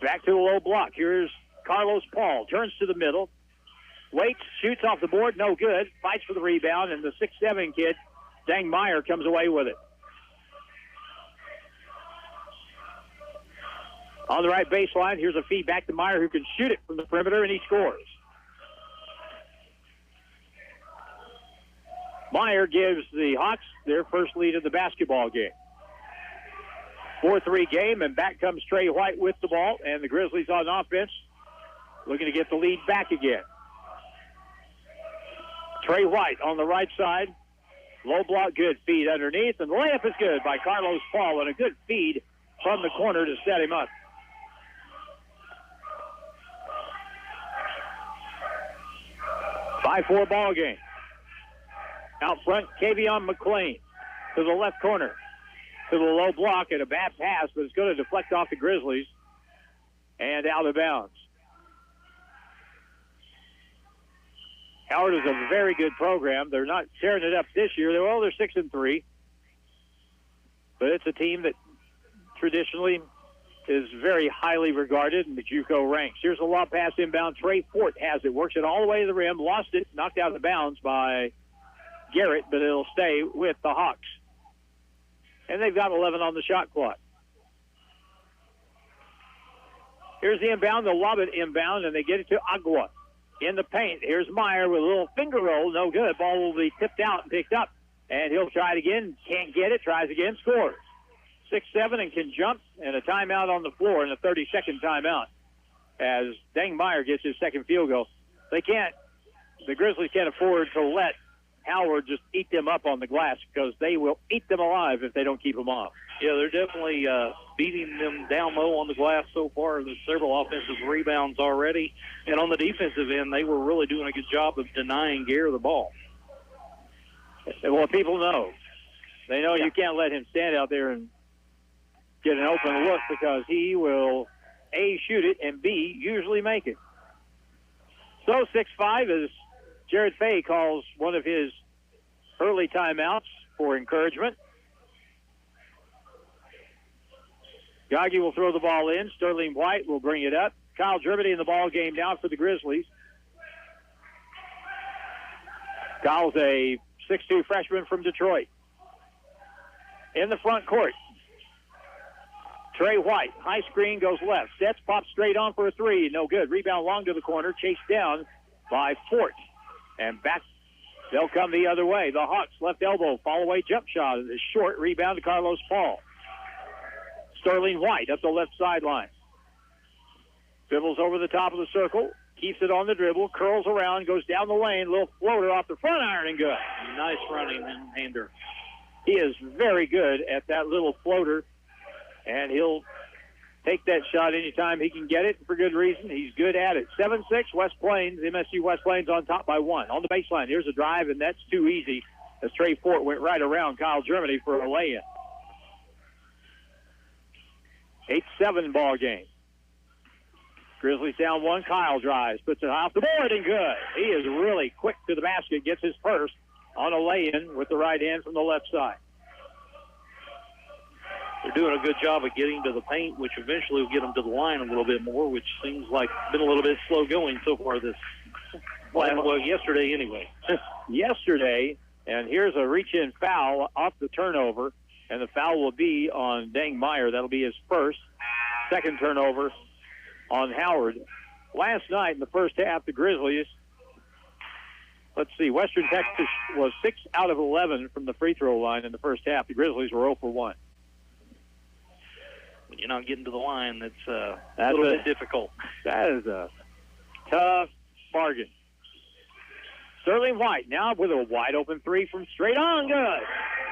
Back to the low block. Here's Carlos Paul. Turns to the middle. Waits, shoots off the board. No good. Fights for the rebound, and the 6'7" kid, Dang Meyer, comes away with it. On the right baseline, here's a feed back to Meyer, who can shoot it from the perimeter, and he scores. Meyer gives the Hawks their first lead of the basketball game. 4-3 game, and back comes Trey White with the ball, and the Grizzlies on offense looking to get the lead back again. Trey White on the right side. Low block, good feed underneath, and the layup is good by Carlos Paul, and a good feed from the corner to set him up. Five-four ball game. Out front, Kavion McClain to the left corner, to the low block, and a bad pass, but it's going to deflect off the Grizzlies and out of bounds. Howard is a very good program. They're not tearing it up this year. They're 6-3, but it's a team that traditionally is very highly regarded in the JUCO ranks. Here's a lob pass inbound. Trey Fort has it, works it all the way to the rim, lost it, knocked out of bounds by Garrett, but it'll stay with the Hawks. And they've got 11 on the shot clock. Here's the inbound. They'll lob it inbound, and they get it to Agua in the paint. Here's Meyer with a little finger roll. No good. Ball will be tipped out and picked up, and he'll try it again. Can't get it. Tries again. Scores. 6-7 and can jump, and a timeout on the floor, and a 30-second timeout as Dang Meyer gets his second field goal. The Grizzlies can't afford to let Howard just eat them up on the glass, because they will eat them alive if they don't keep them off. Yeah, they're definitely beating them down low on the glass so far. There's several offensive rebounds already. And on the defensive end, they were really doing a good job of denying Gare the ball. Well, people know. They know you can't let him stand out there and get an open look, because he will, A, shoot it, and B, usually make it. So 6-5 as Jared Fay calls one of his early timeouts for encouragement. Gagi will throw the ball in. Sterling White will bring it up. Kyle Germany in the ball game now for the Grizzlies. Kyle's a 6'2" freshman from Detroit. In the front court, Trey White, high screen, goes left. Sets, pops straight on for a three. No good. Rebound long to the corner. Chased down by Fort. And back, they'll come the other way. The Hawks, left elbow, fall away jump shot. It's short. Rebound to Carlos Paul. Sterling White up the left sideline. Dribbles over the top of the circle. Keeps it on the dribble. Curls around. Goes down the lane. Little floater off the front iron and good. Nice running and hander. He is very good at that little floater. And he'll take that shot anytime he can get it for good reason. He's good at it. 7-6, West Plains. MSU West Plains on top by 1. On the baseline, here's a drive, and that's too easy as Trey Fort went right around Kyle Germany for a lay-in. 8-7 ball game. Grizzlies down 1. Kyle drives, puts it off the board, and good. He is really quick to the basket, gets his first on a lay-in with the right hand from the left side. They're doing a good job of getting to the paint, which eventually will get them to the line a little bit more, which seems like been a little bit slow going so far this, well, yesterday anyway. Yesterday, and here's a reach-in foul off the turnover, and the foul will be on Dang Meyer. That'll be his first. Second turnover on Howard. Last night in the first half, the Grizzlies, Western Texas was 6 out of 11 from the free throw line in the first half. The Grizzlies were 0 for 1. When you're not getting to the line, that's a little bit difficult. That is a tough bargain. Sterling White now with a wide open three from straight on. Good.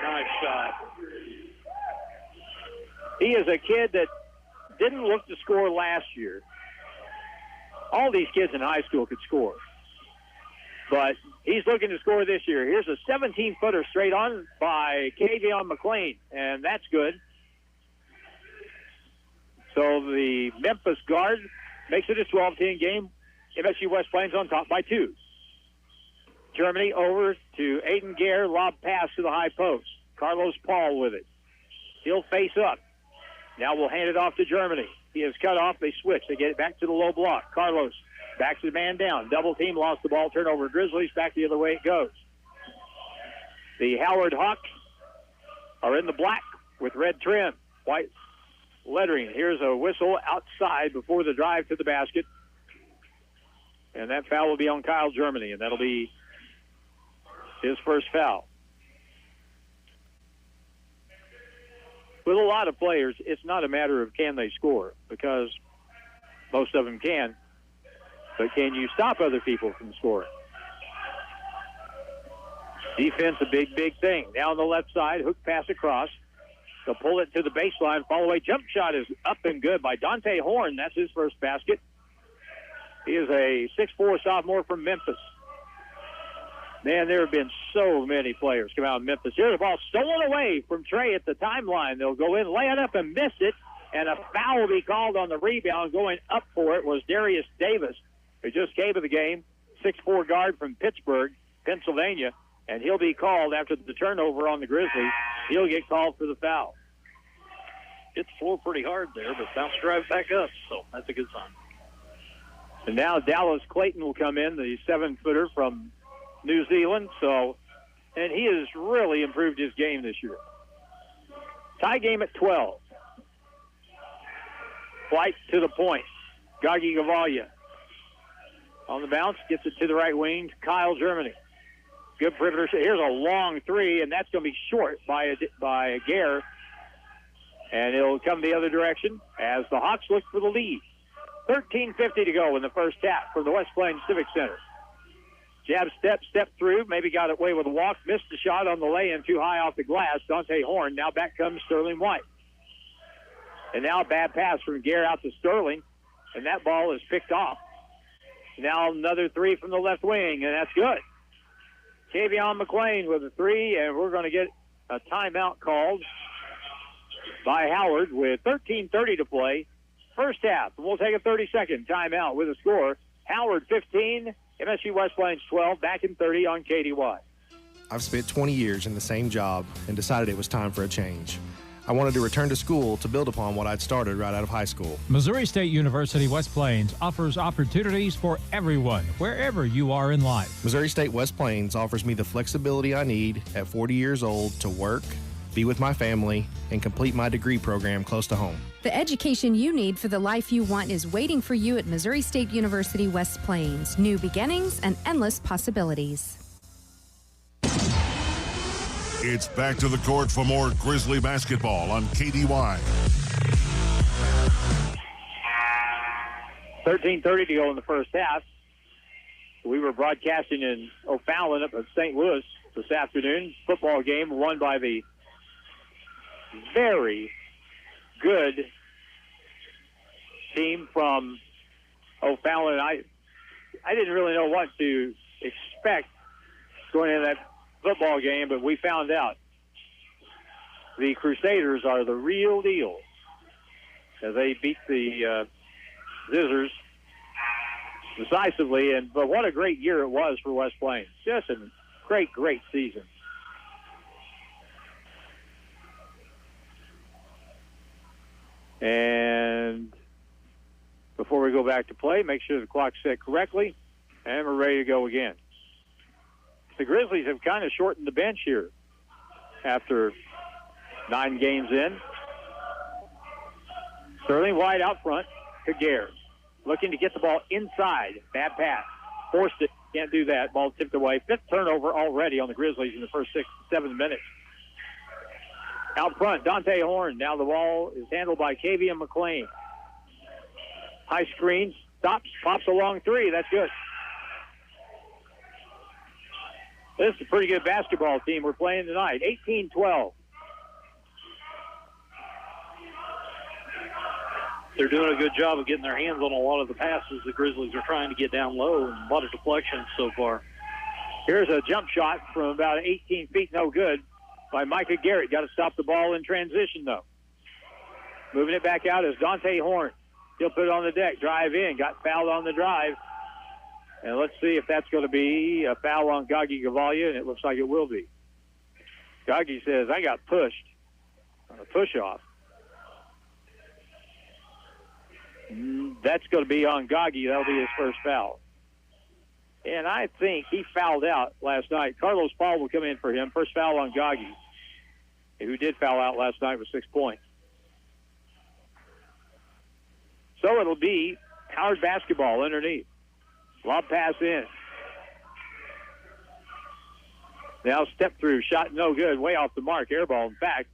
Nice shot. He is a kid that didn't look to score last year. All these kids in high school could score. But he's looking to score this year. Here's a 17-footer straight on by Kavion McClain, and that's good. So the Memphis guard makes it a 12-10 game. MSU West Plains on top by 2. Germany over to Aiden Gare. Lob pass to the high post. Carlos Paul with it. He'll face up. Now we'll hand it off to Germany. He is cut off. They switch. They get it back to the low block. Carlos backs the man down. Double team, lost the ball. Turnover. Grizzlies. Back the other way it goes. The Howard Hawks are in the black with red trim, white lettering. Here's a whistle outside before the drive to the basket. And that foul will be on Kyle Germany, and that'll be his first foul. With a lot of players, it's not a matter of can they score, because most of them can, but can you stop other people from scoring? Defense, a big, big thing. Now on the left side, hook pass across. They'll pull it to the baseline. Fall away jump shot is up and good by Dante Horn. That's his first basket. He is a 6'4" sophomore from Memphis. Man, there have been so many players come out of Memphis. Here's the ball stolen away from Trey at the timeline. They'll go in, lay it up, and miss it. And a foul will be called on the rebound. Going up for it was Darius Davis, who just came to the game, 6'4" guard from Pittsburgh, Pennsylvania. And he'll be called after the turnover on the Grizzlies. He'll get called for the foul. Hit the floor pretty hard there, but bounced right back up, so that's a good sign. And now Dallas Clayton will come in, the 7-footer from New Zealand. And he has really improved his game this year. Tie game at 12. Flight to the point. Gagi Gavalia on the bounce, gets it to the right wing. Kyle Germany. Good perimeter. Here's a long three, and that's going to be short by Gare. And it'll come the other direction as the Hawks look for the lead. 13:50 to go in the first half from the West Plains Civic Center. Jab step through, maybe got away with a walk, missed the shot on the lay-in too high off the glass. Dante Horn. Now back comes Sterling White. And now a bad pass from Gare out to Sterling, and that ball is picked off. Now another three from the left wing, and that's good. Tavion McLean with a three, and we're going to get a timeout called by Howard with 13:30 to play. First half, we'll take a 30-second timeout with a score. Howard 15, MSU West Plains 12, back in 30 on KDY. I've spent 20 years in the same job and decided it was time for a change. I wanted to return to school to build upon what I'd started right out of high school. Missouri State University West Plains offers opportunities for everyone, wherever you are in life. Missouri State West Plains offers me the flexibility I need at 40 years old to work, be with my family, and complete my degree program close to home. The education you need for the life you want is waiting for you at Missouri State University West Plains. New beginnings and endless possibilities. It's back to the court for more Grizzly basketball on KDY. 13:30 to go in the first half. We were broadcasting in O'Fallon up at St. Louis this afternoon. Football game won by the very good team from O'Fallon. I didn't really know what to expect going into that football game, but we found out the Crusaders are the real deal as they beat the Zizzers decisively. But what a great year it was for West Plains. Just a great season. And before we go back to play, make sure the clock's set correctly, and we're ready to go again. The Grizzlies have kind of shortened the bench here after 9 games in. Sterling White out front to Gare. Looking to get the ball inside. Bad pass. Forced it. Can't do that. Ball tipped away. 5th turnover already on the Grizzlies in the first 6-7 minutes. Out front, Dante Horn. Now the ball is handled by Kavian McLean. High screen. Stops. Pops a long three. That's good. This is a pretty good basketball team we're playing tonight. 18-12. They're doing a good job of getting their hands on a lot of the passes the Grizzlies are trying to get down low, and a lot of deflections so far. Here's a jump shot from about 18 feet, no good, by Micah Garrett. Got to stop the ball in transition, though. Moving it back out is Dante Horn. He'll put it on the deck, drive in, got fouled on the drive. And let's see if that's going to be a foul on Gagi Gavalia, and it looks like it will be. Gagi says, I got pushed on a push-off. That's going to be on Gaggi. That'll be his first foul. And I think he fouled out last night. Carlos Paul will come in for him. First foul on Gaggi, who did foul out last night with 6 points. So it'll be Howard basketball underneath. Lob pass in. Now step through. Shot no good. Way off the mark. Air ball, in fact,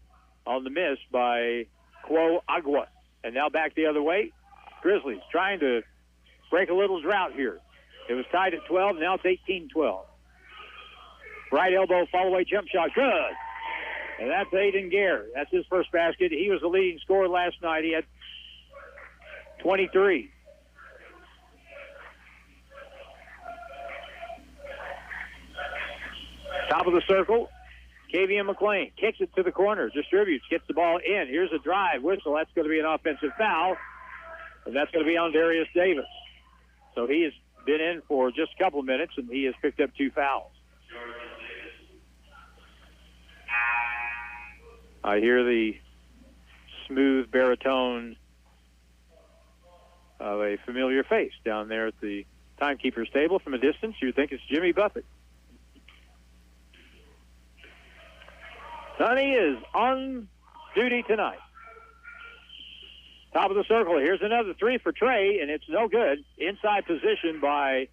on the miss by Quo Agua. And now back the other way. Grizzlies trying to break a little drought here. It was tied at 12. Now it's 18-12. Right elbow, fall-away jump shot. Good. And that's Aiden Gare. That's his first basket. He was the leading scorer last night. He had 23. Top of the circle, Kavian McLean kicks it to the corner, distributes, gets the ball in. Here's a drive, whistle. That's going to be an offensive foul, and that's going to be on Darius Davis. So he has been in for just a couple of minutes, and he has picked up 2 fouls. I hear the smooth baritone of a familiar face down there at the timekeeper's table. From a distance, you think it's Jimmy Buffett. Sonny is on duty tonight. Top of the circle. Here's another 3 for Trey, and it's no good. Inside position by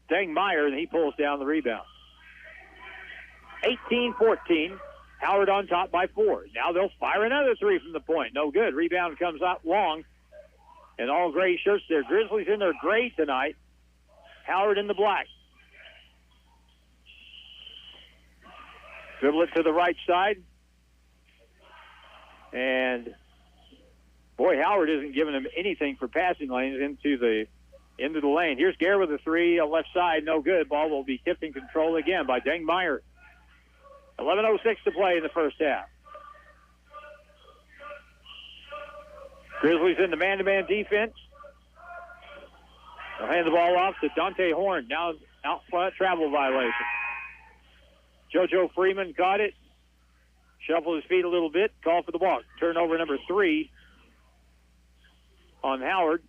Dang Meyer, and he pulls down the rebound. 18-14. Howard on top by 4. Now they'll fire another 3 from the point. No good. Rebound comes out long. And all gray shirts there. Grizzlies in their gray tonight. Howard in the black. Dribble it to the right side. And, boy, Howard isn't giving him anything for passing lanes into the lane. Here's Gare with a 3 on left side. No good. Ball will be tipped in control again by Dang Meyer. 11:06 to play in the first half. Grizzlies in the man-to-man defense. They'll hand the ball off to Dante Horn. Now out front, travel violation. JoJo Freeman got it. Shuffled his feet a little bit. Call for the ball. Turnover number 3 on Howard.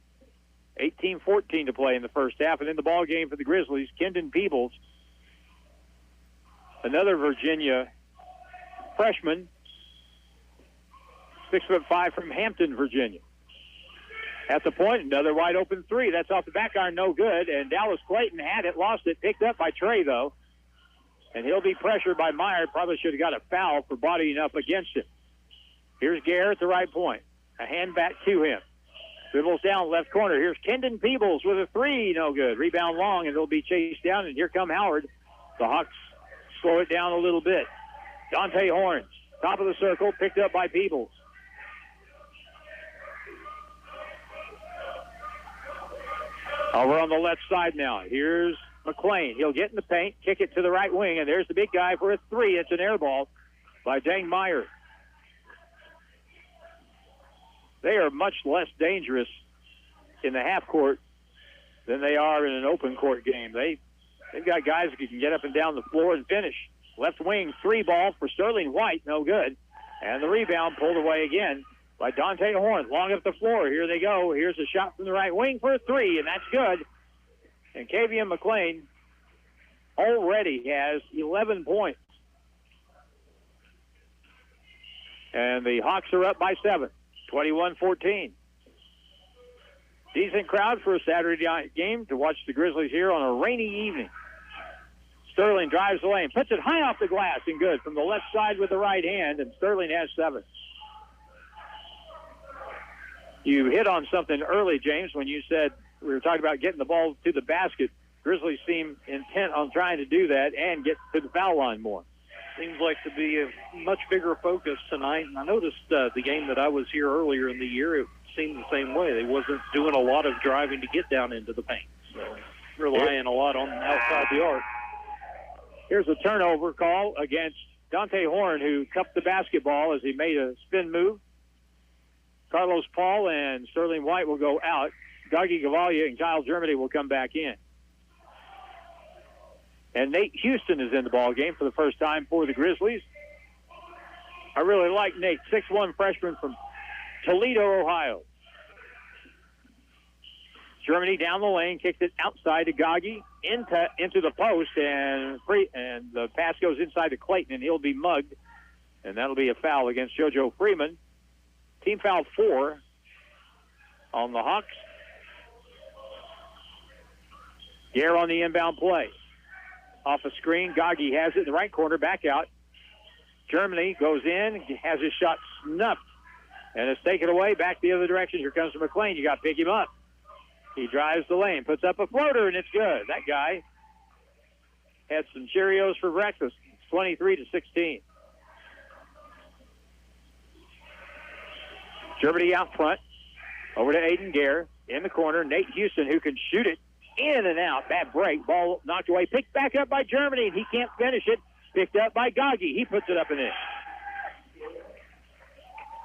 18-14 to play in the first half. And in the ball game for the Grizzlies, Kendon Peebles, another Virginia freshman, 6'5" from Hampton, Virginia. At the point, another wide open 3. That's off the back iron, no good. And Dallas Clayton had it, lost it, picked up by Trey, though. And he'll be pressured by Meyer. Probably should have got a foul for bodying up against him. Here's Gare at the right point. A hand back to him. Dribbles down left corner. Here's Kendon Peebles with a 3. No good. Rebound long, and it'll be chased down. And here come Howard. The Hawks slow it down a little bit. Dante Horns, top of the circle, picked up by Peebles. Over on the left side now. Here's McLean. He'll get in the paint, kick it to the right wing, and there's the big guy for a 3. It's an air ball by Dang Meyer. They are much less dangerous in the half court than they are in an open court game. They've got guys who can get up and down the floor and finish. Left wing 3 ball for Sterling White, no good. And the rebound pulled away again by Dante Horn. Long up the floor. Here they go. Here's a shot from the right wing for a 3, and that's good. And Kavian McLean already has 11 points. And the Hawks are up by 7, 21-14. Decent crowd for a Saturday night game to watch the Grizzlies here on a rainy evening. Sterling drives the lane, puts it high off the glass, and good from the left side with the right hand, and Sterling has 7. You hit on something early, James, when you said we were talking about getting the ball to the basket. Grizzlies seem intent on trying to do that and get to the foul line more. Seems like to be a much bigger focus tonight. And I noticed the game that I was here earlier in the year, it seemed the same way. They wasn't doing a lot of driving to get down into the paint. So relying a lot on outside the arc. Here's a turnover call against Dante Horn, who cupped the basketball as he made a spin move. Carlos Paul and Sterling White will go out. Gaggi Gavalia and Kyle Germany will come back in. And Nate Houston is in the ball game for the first time for the Grizzlies. I really like Nate, 6'1" freshman from Toledo, Ohio. Germany down the lane, kicked it outside to Gaggi, into the post, and the pass goes inside to Clayton, and he'll be mugged, and that'll be a foul against JoJo Freeman. Team foul 4 on the Hawks. Gare on the inbound play. Off a screen, Gaggi has it in the right corner, back out. Germany goes in, has his shot snuffed, and it's taken away, back the other direction. Here comes McLean. You got to pick him up. He drives the lane, puts up a floater, and it's good. That guy had some Cheerios for breakfast. It's 23-16. Germany out front. Over to Aiden Gare. In the corner, Nate Houston, who can shoot it in and out. Bad break. Ball knocked away. Picked back up by Germany, and he can't finish it. Picked up by Gaggi. He puts it up and in.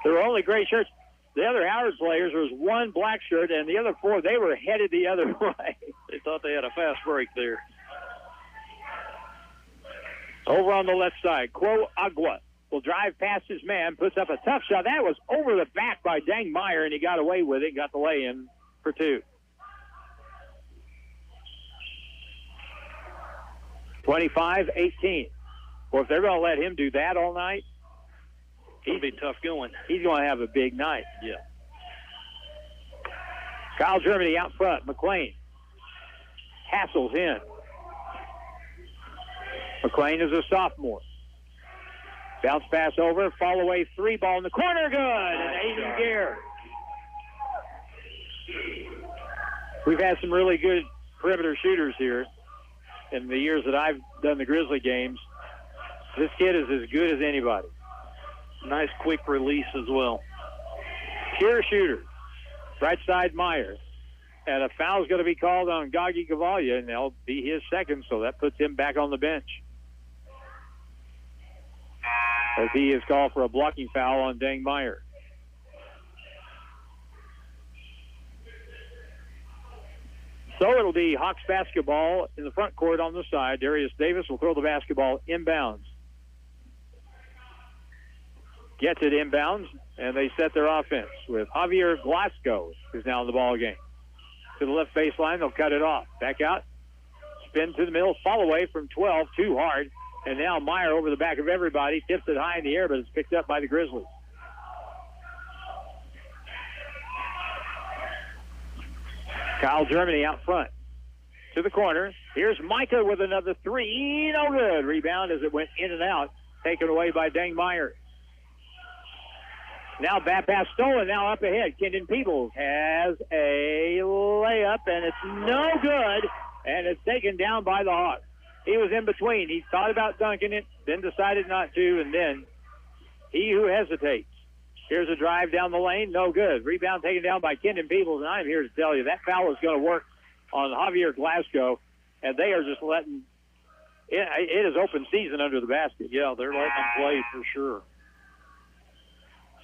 There were only gray shirts. The other Howard players, there was one black shirt, and the other 4, they were headed the other way. They thought they had a fast break there. Over on the left side, Quo Agua will drive past his man, puts up a tough shot. That was over the back by Dang Meyer, and he got away with it, got the lay-in for 2. 25-18. Well, if they're going to let him do that all night, It'll be tough going. He's going to have a big night. Yeah. Kyle Germany out front. McLean hassles in. McLean is a sophomore. Bounce pass over. Fall away 3 ball in the corner. Good. And Aiden Gare. We've had some really good perimeter shooters here in the years that I've done the Grizzly games. This kid is as good as anybody. Nice quick release as well. Pure shooter. Right side Meyer. And a foul's going to be called on Gaggi Gavalia, and that'll be his second, so that puts him back on the bench. As he is called for a blocking foul on Dang Meyer. So it'll be Hawks basketball in the front court on the side. Darius Davis will throw the basketball inbounds. Gets it inbounds, and they set their offense with Javier Glasgow, who's now in the ball game. To the left baseline, they'll cut it off. Back out, spin to the middle, fall away from 12, too hard. And now Meyer over the back of everybody, tips it high in the air, but it's picked up by the Grizzlies. Kyle Germany out front. To the corner. Here's Micah with another 3. No good. Rebound as it went in and out. Taken away by Dang Meyer. Now back pass stolen. Now up ahead. Kendon Peebles has a layup, and it's no good. And it's taken down by the Hawks. He was in between. He thought about dunking it, then decided not to, and then he who hesitates. Here's a drive down the lane. No good. Rebound taken down by Kendon Peebles, and I'm here to tell you that foul is going to work on Javier Glasgow, and they are just letting it is open season under the basket. Yeah, they're letting them play for sure.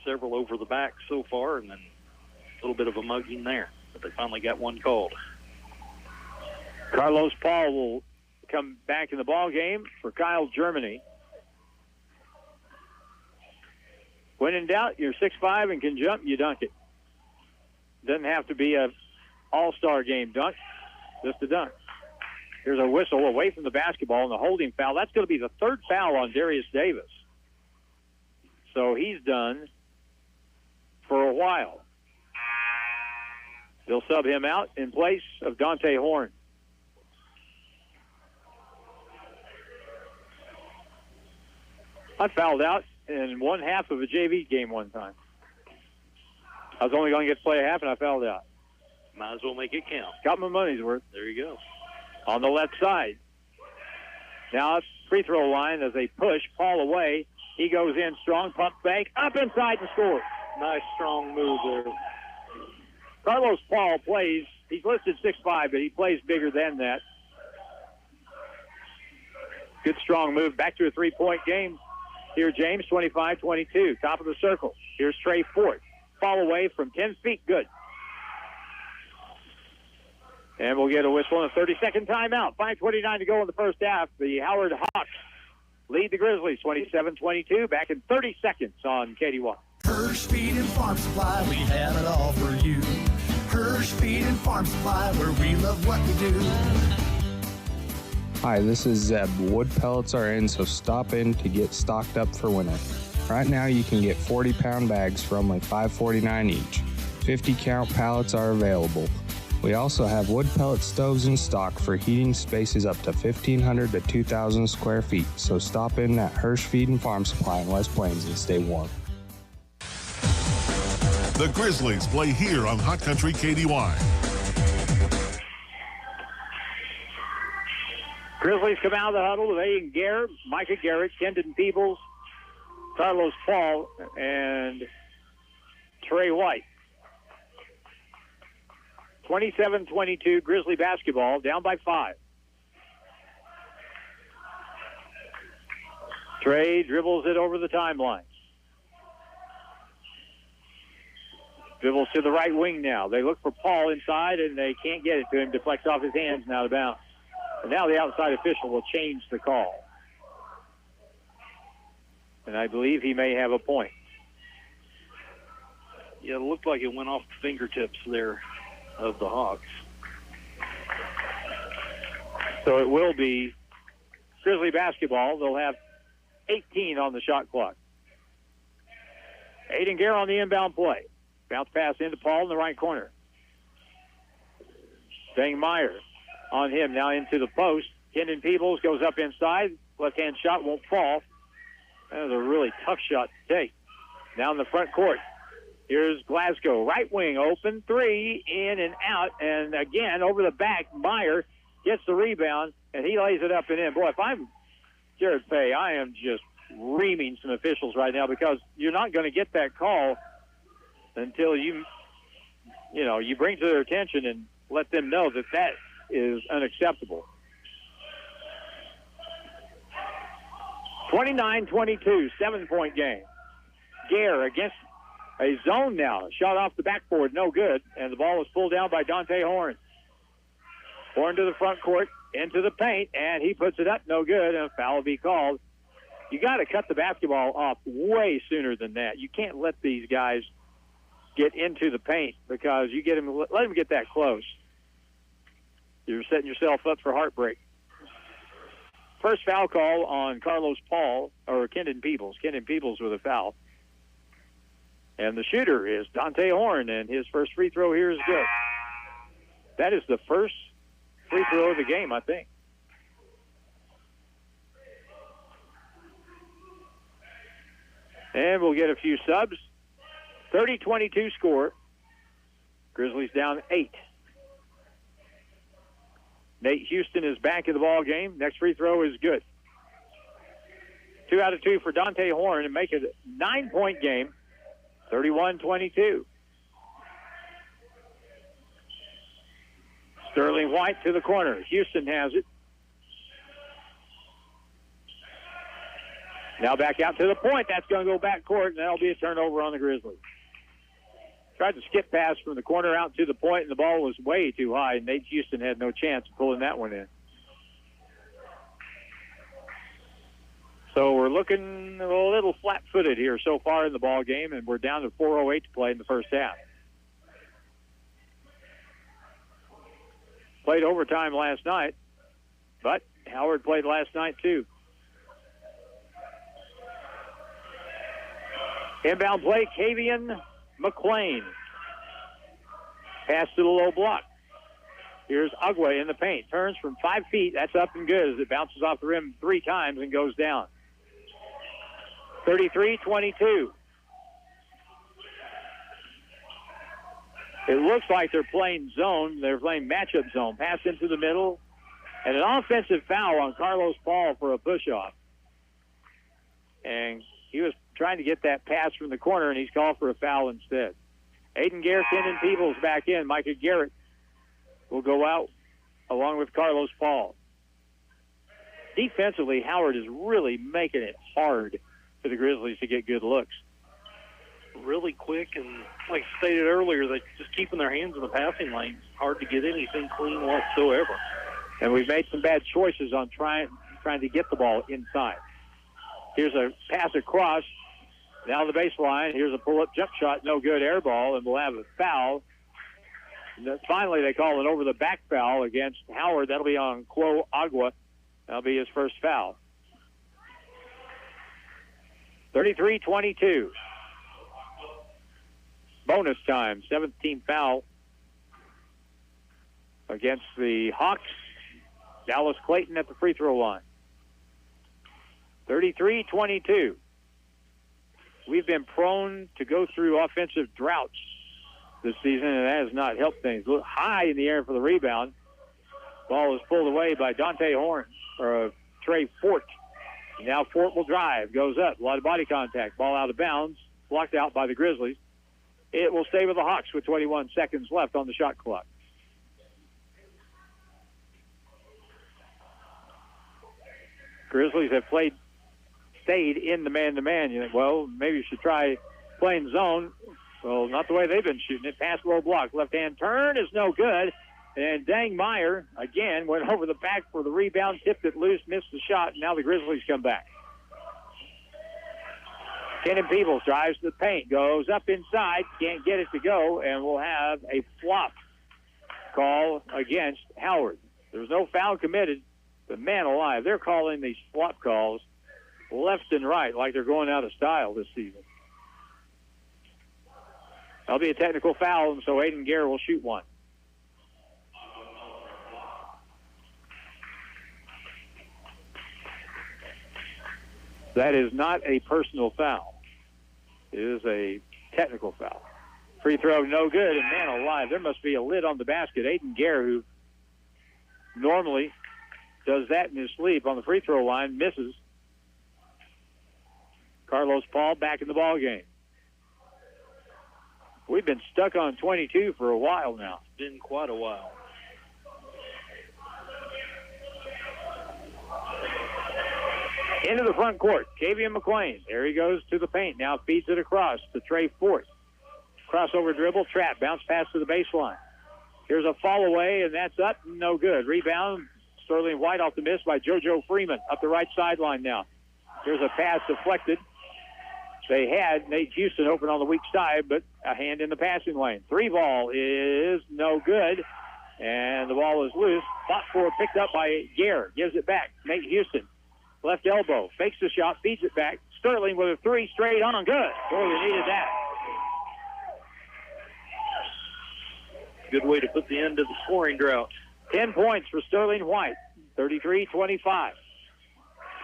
Several over the back so far, and then a little bit of a mugging there, but they finally got one called. Carlos Paul will come back in the ball game for Kyle Germany. When in doubt, you're 6'5" and can jump, you dunk it. Doesn't have to be a all-star game dunk, just a dunk. Here's a whistle away from the basketball and the holding foul. That's going to be the 3rd foul on Darius Davis. So he's done for a while. They'll sub him out in place of Dante Horn. I fouled out in one half of a JV game one time. I was only going to get to play a half, and I fouled out. Might as well make it count. Got my money's worth. There you go. On the left side. Now it's free throw line as they push Paul away. He goes in strong, pump fake, up inside and scores. Nice strong move there. Carlos Paul plays, he's listed 6'5", but he plays bigger than that. Good strong move. Back to a 3-point game. Here, James, 25-22, top of the circle. Here's Trey Ford. Fall away from 10 feet. Good. And we'll get a whistle and a 30-second timeout. 5:29 to go in the first half. The Howard Hawks lead the Grizzlies 27-22. Back in 30 seconds on KDY. Hirsch Feed and Farm Supply, we have it all for you. Hirsch Hirsch Feed and Farm Supply, where we love what we do. Hi, this is Zeb. Wood pellets are in, so stop in to get stocked up for winter. Right now you can get 40-pound bags for only $5.49 each. 50-count pallets are available. We also have wood pellet stoves in stock for heating spaces up to 1,500 to 2,000 square feet, so stop in at Hirsch Feed and Farm Supply in West Plains and stay warm. The Grizzlies play here on Hot Country KDY. Grizzlies come out of the huddle with Aiden Garrett, Micah Garrett, Kendon Peebles, Carlos Paul, and Trey White. 27-22, Grizzly basketball, down by 5. Trey dribbles it over the timeline. Dribbles to the right wing now. They look for Paul inside, and they can't get it to him. Deflects off his hands and out of bounds. And now the outside official will change the call. And I believe he may have a point. Yeah, it looked like it went off the fingertips there of the Hawks. So it will be Grizzly basketball. They'll have 18 on the shot clock. Aiden Garrett on the inbound play. Bounce pass into Paul in the right corner. Dang Meyer on him now into the post. Kendon Peebles goes up inside. Left-hand shot won't fall. That was a really tough shot to take. Now in the front court. Here's Glasgow. Right wing open. 3 in and out. And again, over the back, Meyer gets the rebound, and he lays it up and in. Boy, if I'm Jared Fay, I am just reaming some officials right now because you're not going to get that call until you bring to their attention and let them know that that is unacceptable. 29-22, 7-point game. Gare against a zone now. Shot off the backboard, no good. And the ball was pulled down by Dante Horn. Horn to the front court, into the paint, and he puts it up, no good, and a foul will be called. You got to cut the basketball off way sooner than that. You can't let these guys get into the paint because you let them get that close. You're setting yourself up for heartbreak. First foul call on Carlos Paul, or Kendon Peebles. Kendon Peebles with a foul. And the shooter is Dante Horn, and his first free throw here is good. That is the first free throw of the game, I think. And we'll get a few subs. 30-22 score. Grizzlies down 8. Nate Houston is back in the ball game. Next free throw is good. 2 out of 2 for Dante Horn and make it a 9-point game. 31-22. Sterling White to the corner. Houston has it. Now back out to the point. That's going to go back court, and that'll be a turnover on the Grizzlies. Tried to skip pass from the corner out to the point, and the ball was way too high, and Nate Houston had no chance of pulling that one in. So we're looking a little flat-footed here so far in the ball game, and we're down to 4:08 to play in the first half. Played overtime last night, but Howard played last night too. Inbound play, Kavian McLean. Pass to the low block. Here's Ugwe in the paint. Turns from 5 feet. That's up and good as it bounces off the rim 3 times and goes down. 33-22. It looks like they're playing zone. They're playing matchup zone. Pass into the middle. And an offensive foul on Carlos Paul for a push-off. And he was trying to get that pass from the corner, and he's called for a foul instead. Aiden Garrett, Kendon Peebles back in. Micah Garrett will go out along with Carlos Paul. Defensively, Howard is really making it hard for the Grizzlies to get good looks. Really quick, and like stated earlier, they're just keeping their hands in the passing lane. It's hard to get anything clean whatsoever. And we've made some bad choices on trying to get the ball inside. Here's a pass across. Down the baseline. Here's a pull-up jump shot. No good, air ball, and we'll have a foul. Finally, they call an over-the-back foul against Howard. That'll be on Quo Agua. That'll be his first foul. 33-22. Bonus time, 17th foul against the Hawks. Dallas Clayton at the free throw line. 33-22. We've been prone to go through offensive droughts this season, and that has not helped things. Look high in the air for the rebound. Ball is pulled away by Dante Horn, or Trey Fort. Now Fort will drive, goes up, a lot of body contact. Ball out of bounds, blocked out by the Grizzlies. It will stay with the Hawks with 21 seconds left on the shot clock. Grizzlies have stayed in the man-to-man. You think, well, maybe you should try playing zone. Well, not the way they've been shooting it. Pass low block. Left-hand turn is no good. And Dang Meyer, again, went over the back for the rebound, tipped it loose, missed the shot, and now the Grizzlies come back. Kenan Peebles drives to the paint, goes up inside, can't get it to go, and we'll have a flop call against Howard. There's no foul committed, but man alive, they're calling these flop calls left and right like they're going out of style this season. That'll be a technical foul, and so Aiden Gare will shoot one. That is not a personal foul. It is a technical foul. Free throw, no good, and man alive, there must be a lid on the basket. Aiden Gare, who normally does that in his sleep on the free throw line, misses. Carlos Paul back in the ball game. We've been stuck on 22 for a while now. It's been quite a while. Into the front court, Kavian McClain. There he goes to the paint. Now feeds it across to Trey Fort. Crossover dribble, trap, bounce pass to the baseline. Here's a fall away, and that's up. No good. Rebound, Sterling White off the miss by JoJo Freeman. Up the right sideline now. Here's a pass deflected. They had Nate Houston open on the weak side, but a hand in the passing lane. Three ball is no good, and the ball is loose. Fought for, picked up by Gare. Gives it back. Nate Houston. Left elbow, fakes the shot, feeds it back. Sterling with a three straight on. Good. Boy, you needed that. Good way to put the end to the scoring drought. 10 points for Sterling White. 33-25.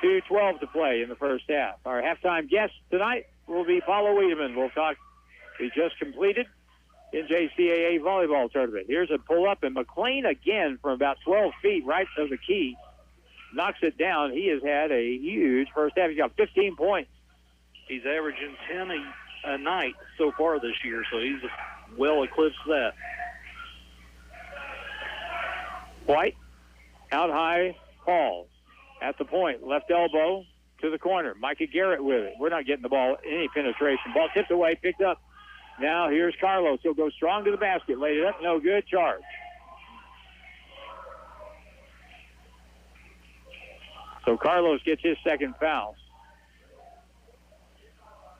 2:12 to play in the first half. Our halftime guest tonight will be Paulo Wiedemann. We'll talk. We just completed NJCAA volleyball tournament. Here's a pull-up, and McClain again from about 12 feet right of the key. Knocks it down. He has had a huge first half. He's got 15 points. He's averaging 10 a night so far this year, so he's well eclipsed that. White, out high, Paul. At the point, left elbow to the corner. Micah Garrett with it. We're not getting the ball, any penetration. Ball tipped away, picked up. Now here's Carlos. He'll go strong to the basket. Laid it up, no good, charge. So Carlos gets his second foul.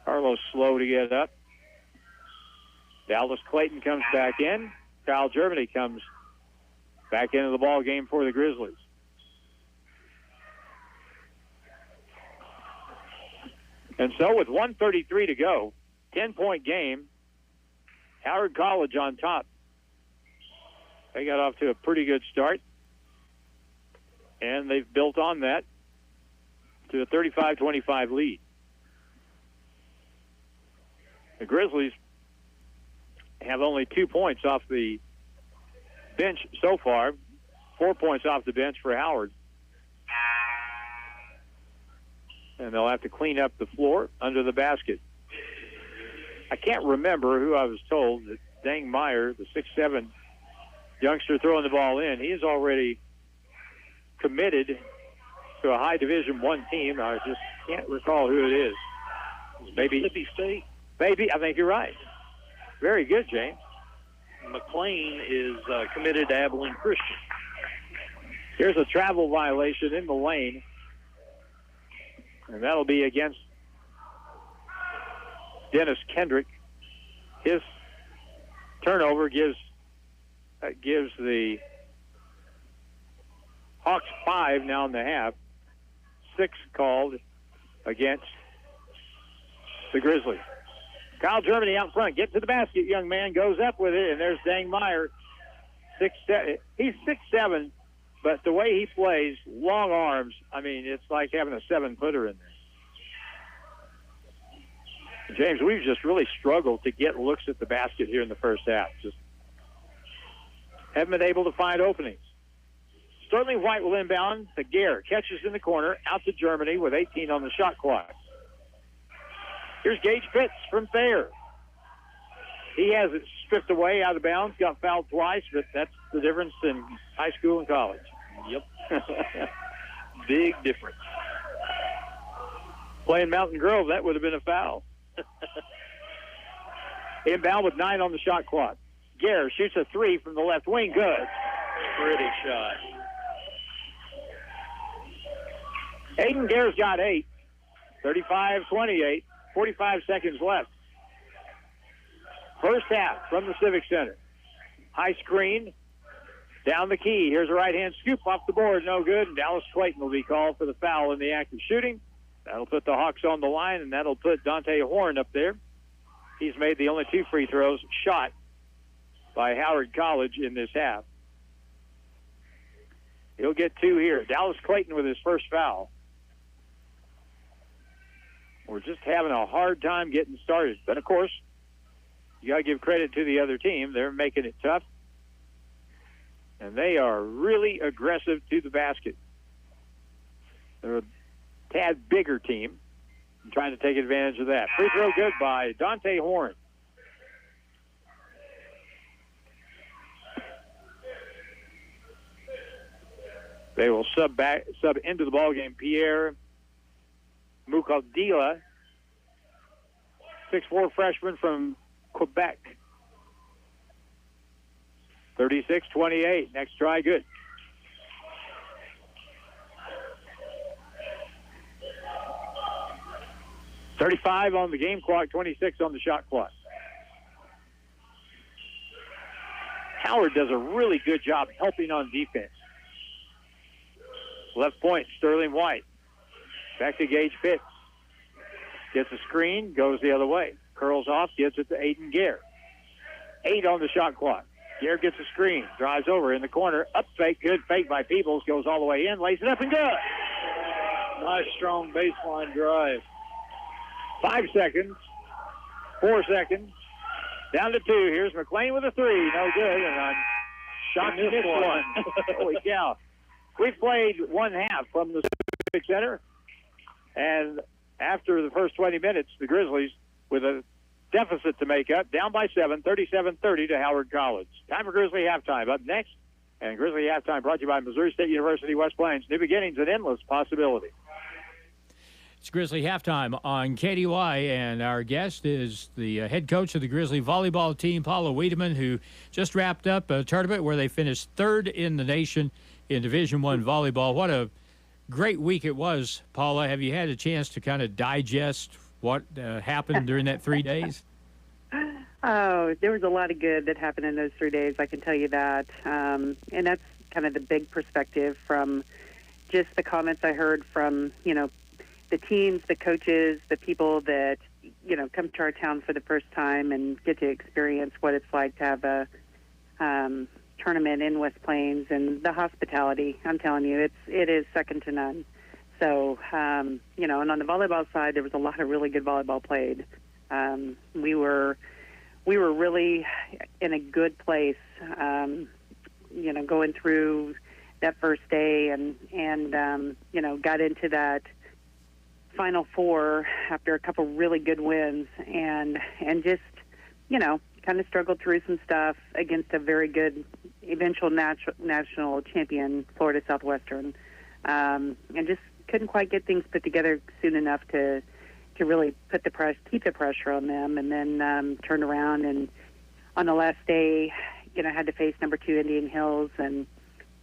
Carlos slow to get up. Dallas Clayton comes back in. Kyle Germany comes back into the ball game for the Grizzlies. And so with 1:33 to go, 10-point game, Howard College on top. They got off to a pretty good start, and they've built on that to a 35-25 lead. The Grizzlies have only 2 points off the bench so far, 4 points off the bench for Howard. And they'll have to clean up the floor under the basket. I can't remember who I was told that Dang Meyer, the 6'7" youngster throwing the ball in, he's already committed to a high Division I team. I just can't recall who it is. Maybe Mississippi State. Maybe. I think you're right. Very good, James. McClain is committed to Abilene Christian. Here's a travel violation in the lane, and that'll be against Dennis Kendrick. His turnover gives That gives the Hawks 5 now in the half. 6 called against the Grizzlies. Kyle Germany out front. Get to the basket, young man. Goes up with it, and there's Dang Meyer. 6'7". He's 6'7", but the way he plays, long arms, I mean, it's like having a 7-footer in there. James, we've just really struggled to get looks at the basket here in the first half. Just haven't been able to find openings. Sterling White will inbound. The Gare catches in the corner, out to Germany with 18 on the shot clock. Here's Gage Pitts from Thayer. He has it stripped away out of bounds, got fouled twice, but that's the difference in high school and college. Yep. Big difference. Playing Mountain Grove, that would have been a foul. Inbound with 9 on the shot clock. Gare shoots a 3 from the left wing. Good. Pretty shot. Aiden Gare's got 8. 35-28. 45 seconds left. First half from the Civic Center. High screen. Down the key. Here's a right-hand scoop off the board. No good. And Dallas Clayton will be called for the foul in the act of shooting. That'll put the Hawks on the line, and that'll put Dante Horn up there. He's made the only 2 free throws shot by Howard College in this half. He'll get 2 here. Dallas Clayton with his first foul. We're just having a hard time getting started. But, of course, you got to give credit to the other team. They're making it tough. And they are really aggressive to the basket. They're a tad bigger team. I'm trying to take advantage of that. Free throw good by Dante Horn. They will sub into the ballgame Pierre Mukaldila, 6'4" freshman from Quebec. 36-28. Next try, good. .35 on the game clock, 26 on the shot clock. Howard does a really good job helping on defense. Left point, Sterling White. Back to Gage Pitts. Gets a screen, goes the other way. Curls off, gives it to Aiden Gare. 8 on the shot clock. Gare gets a screen, drives over in the corner. Up fake, good fake by Peebles. Goes all the way in, lays it up and good. Nice, strong baseline drive. 5 seconds. 4 seconds. Down to 2. Here's McLean with a 3. No good. And I'm shocked to miss one. Holy cow. We've played one half from the Civic Center. And after the first 20 minutes, the Grizzlies, with a deficit to make up, down by 7, 37-30 to Howard College. Time for Grizzly halftime. Up next, and Grizzly halftime brought to you by Missouri State University West Plains. New beginnings, an endless possibility. It's Grizzly halftime on KDY, and our guest is the head coach of the Grizzly volleyball team, Paula Wiedemann, who just wrapped up a tournament where they finished 3rd in the nation in Division I volleyball. What a great week it was, Paula. Have you had a chance to kind of digest what happened during that 3 days? Oh, there was a lot of good that happened in those 3 days, I can tell you that. And that's kind of the big perspective from just the comments I heard from, the teams, the coaches, the people that, come to our town for the first time and get to experience what it's like to have a tournament in West Plains, and the hospitality. I'm telling you, it is second to none. So, and on the volleyball side, there was a lot of really good volleyball played. We were really in a good place, going through that first day and got into that Final Four after a couple really good wins and just, kind of struggled through some stuff against a very good eventual national champion, Florida Southwestern, and just couldn't quite get things put together soon enough to really keep the pressure on them, and then turned around and on the last day, had to face number 2 Indian Hills, and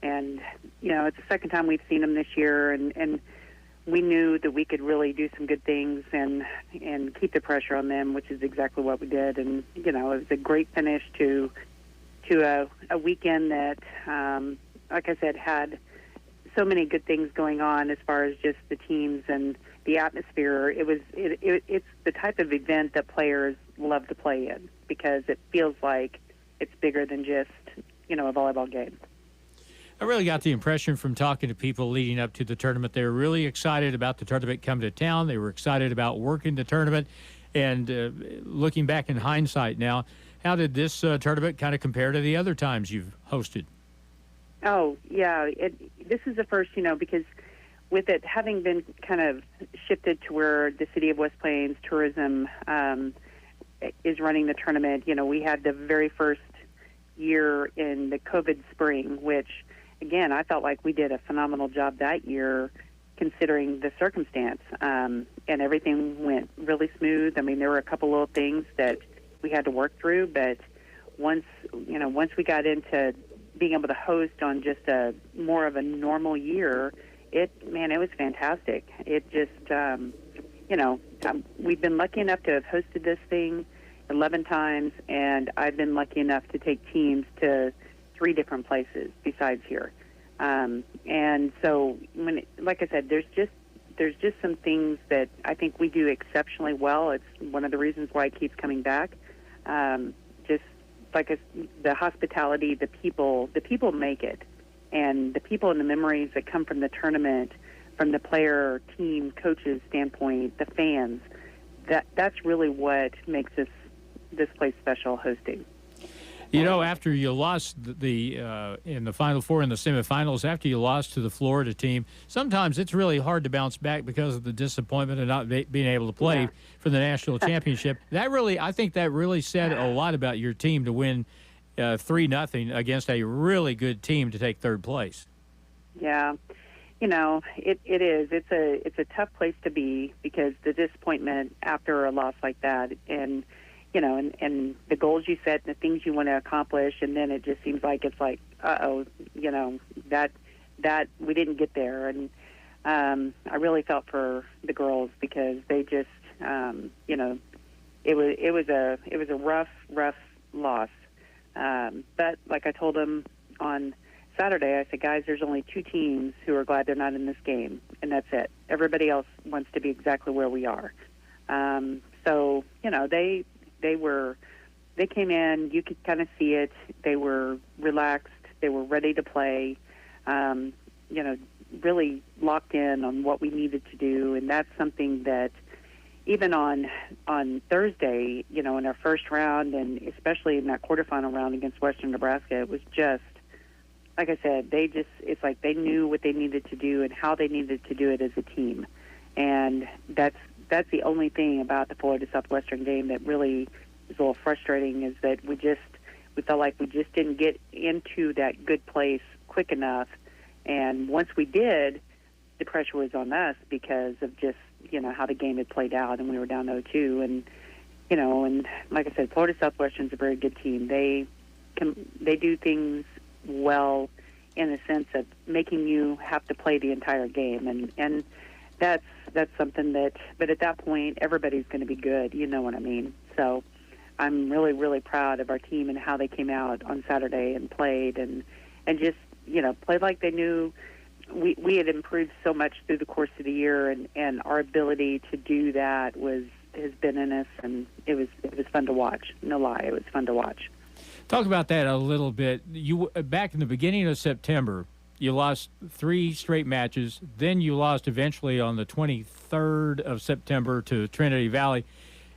it's the second time we've seen them this year, and we knew that we could really do some good things and keep the pressure on them, which is exactly what we did. And, it was a great finish to to a weekend that, like I said, had so many good things going on as far as just the teams and the atmosphere. It's the type of event that players love to play in because it feels like it's bigger than just, a volleyball game. I really got the impression from talking to people leading up to the tournament, they were really excited about the tournament coming to town. They were excited about working the tournament. And looking back in hindsight now, how did this tournament kind of compare to the other times you've hosted? Oh, yeah. This is the first, because with it having been kind of shifted to where the City of West Plains Tourism is running the tournament, we had the very first year in the COVID spring, which, again, I felt like we did a phenomenal job that year considering the circumstance, and everything went really smooth. I mean, there were a couple little things that we had to work through, but once we got into being able to host on just a more of a normal year, it was fantastic. It just, we've been lucky enough to have hosted this thing 11 times, and I've been lucky enough to take teams to 3 different places besides here. And so, like I said, there's just some things that I think we do exceptionally well. It's one of the reasons why it keeps coming back. Just like the hospitality, the people make it, and the people and the memories that come from the tournament, from the player, team, coaches standpoint, the fans. That's really what makes this place special hosting. After you lost in the Final Four in the semifinals, after you lost to the Florida team, sometimes it's really hard to bounce back because of the disappointment of not being able to play for the national championship. I think that really said a lot about your team to win 3-0 against a really good team to take third place. Yeah, it is. It's a tough place to be because the disappointment after a loss like that, and and the goals you set and the things you want to accomplish, and then it just seems like it's like, that we didn't get there. And I really felt for the girls because they just, it was a rough loss. But like I told them on Saturday, I said, guys, there's only 2 teams who are glad they're not in this game, and that's it. Everybody else wants to be exactly where we are. So, they came in, you could kind of see it. They were relaxed. They were ready to play, really locked in on what we needed to do. And that's something that even on Thursday, in our first round, and especially in that quarterfinal round against Western Nebraska, it was just, like I said, it's like they knew what they needed to do and how they needed to do it as a team. And that's the only thing about the Florida Southwestern game that really is a little frustrating, is that we felt like we just didn't get into that good place quick enough. And once we did, the pressure was on us because of just, how the game had played out, and we were down 0-2. And, and like I said, Florida Southwestern's a very good team. They do things well in the sense of making you have to play the entire game. And that's something but at that point, everybody's going to be good. You know what I mean? So I'm really, really proud of our team and how they came out on Saturday and played and just, played like they knew. We had improved so much through the course of the year, and our ability to do that has been in us, and it was fun to watch. No lie, it was fun to watch. Talk about that a little bit. You back in the beginning of September, you lost 3 straight matches. Then you lost eventually on the 23rd of September to Trinity Valley,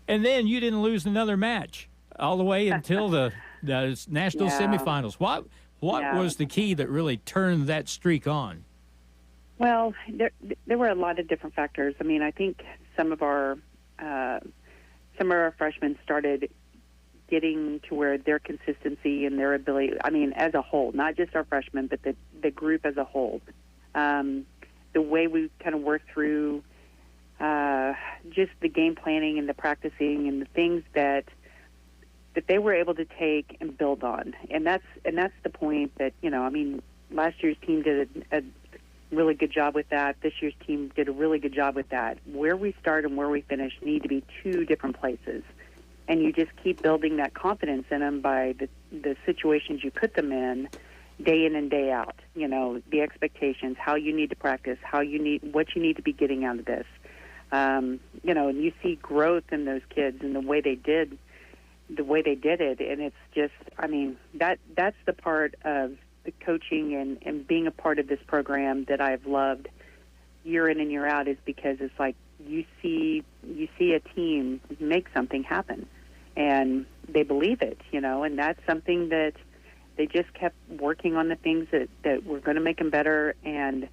and then you didn't lose another match all the way until the national semifinals. What was the key that really turned that streak on? Well, there were a lot of different factors. I mean, I think some of our freshmen started getting to where their consistency and their ability, I mean, as a whole, not just our freshmen, but the group as a whole. The way we kind of worked through just the game planning and the practicing and the things that they were able to take and build on. And that's the point that, last year's team did a really good job with that. This year's team did a really good job with that. Where we start and where we finish need to be 2 different places. and you just keep building that confidence in them by the situations you put them in and day out. You know, the expectations, how you need to practice, what you need to be getting out of this. You know, and you see growth in those kids and the way they did it, and it's just, I mean, that's the part of the coaching and being a part of this program that I've loved year in and year out, is because it's like you see a team make something happen, and they believe it, you know, and that's something that they just kept working on, the things that were going to make them better, and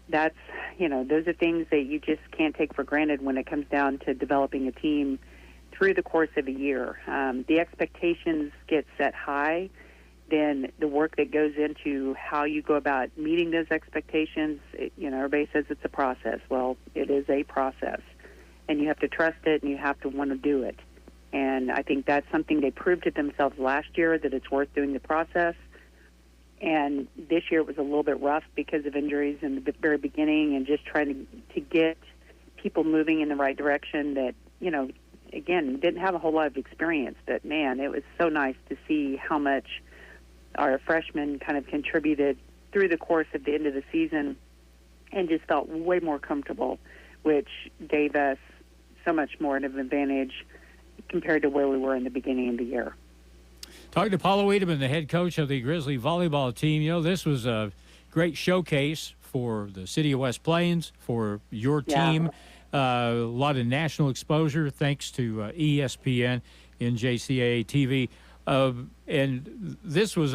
that's, you know, those are things that you just can't take for granted when it comes down to developing a team through the course of a year. The expectations get set high, then the work that goes into how you go about meeting those expectations, you know, everybody says it's a process. Well, it is a process, and you have to trust it, and you have to want to do it. And I think that's something they proved to themselves last year, that it's worth doing the process. And this year it was a little bit rough because of injuries in the very beginning, and just trying to get people moving in the right direction that, you know, again, didn't have a whole lot of experience. But, man, it was so nice to see how much our freshmen kind of contributed through the course of the end of the season, and just felt way more comfortable, which gave us so much more of an advantage compared to where we were in the beginning of the year. Talking to Paula Wiedemann, the head coach of the Grizzly volleyball team, you know, this was a great showcase for the city of West Plains, for your team. A lot of national exposure thanks to ESPN and JCAA TV. And this was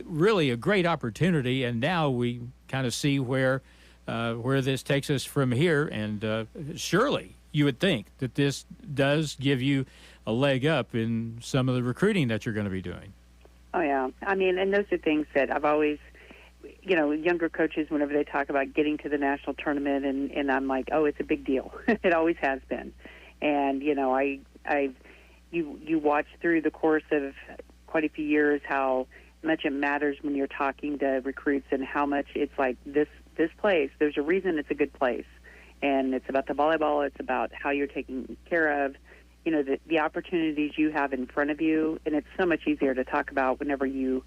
really a great opportunity, and now we kind of see where this takes us from here. And surely you would think that this does give you a leg up in some of the recruiting that you're going to be doing. Oh, yeah. I mean, and those are things that I've always, you know, younger coaches, whenever they talk about getting to the national tournament, and I'm like, oh, it's a big deal. It always has been. And, you know, you watch through the course of quite a few years how much it matters when you're talking to recruits, and how much it's like this place, there's a reason it's a good place. And it's about the volleyball. It's about how you're taken care of, you know, the opportunities you have in front of you. And it's so much easier to talk about when you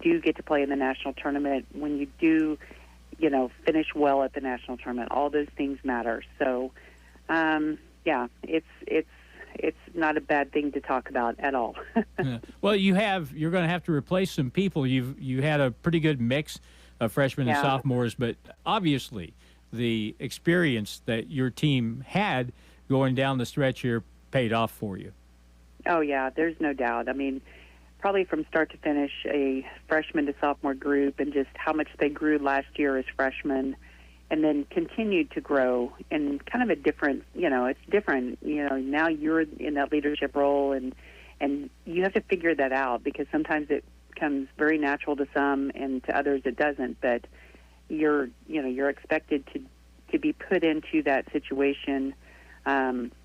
do get to play in the national tournament, when you do, you know, finish well at the national tournament. All those things matter. So, yeah, it's not a bad thing to talk about at all. Yeah. Well, you're going to have to replace some people. You had a pretty good mix of freshmen and sophomores, but obviously the experience that your team had going down the stretch here paid off for you. Oh, yeah, there's no doubt. I mean, probably from start to finish, a freshman to sophomore group, and just how much they grew last year as freshmen, and then continued to grow in kind of a different, you know, it's different. You know, now you're in that leadership role, and you have to figure that out, because sometimes it comes very natural to some, and to others it doesn't. But you're expected to be put into that situation,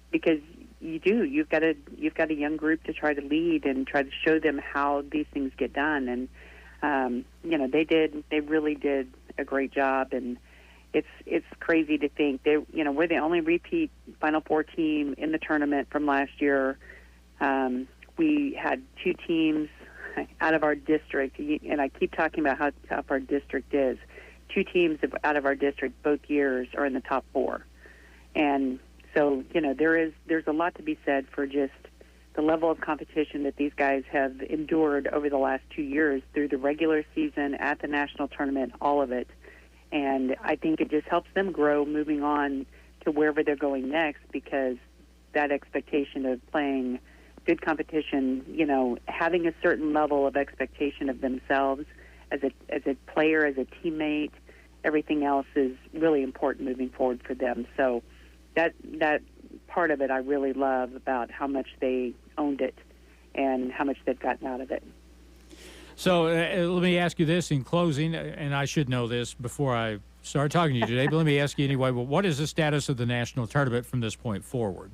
because you've got a young group to try to lead and try to show them how these things get done. And you know, they really did a great job, and it's crazy to think we're the only repeat Final Four team in the tournament from last year. We had two teams out of our district, and I keep talking about how tough our district is. Two teams out of our district both years are in the top four. And so, you know, there's a lot to be said for just the level of competition that these guys have endured over the last 2 years, through the regular season, at the national tournament, all of it. And I think it just helps them grow moving on to wherever they're going next, because that expectation of playing good competition, you know, having a certain level of expectation of themselves as a player, as a teammate, everything else is really important moving forward for them. So that part of it I really love, about how much they owned it and how much they've gotten out of it. So let me ask you this in closing, and I should know this before I start talking to you today, but let me ask you anyway. Well, what is the status of the national tournament from this point forward?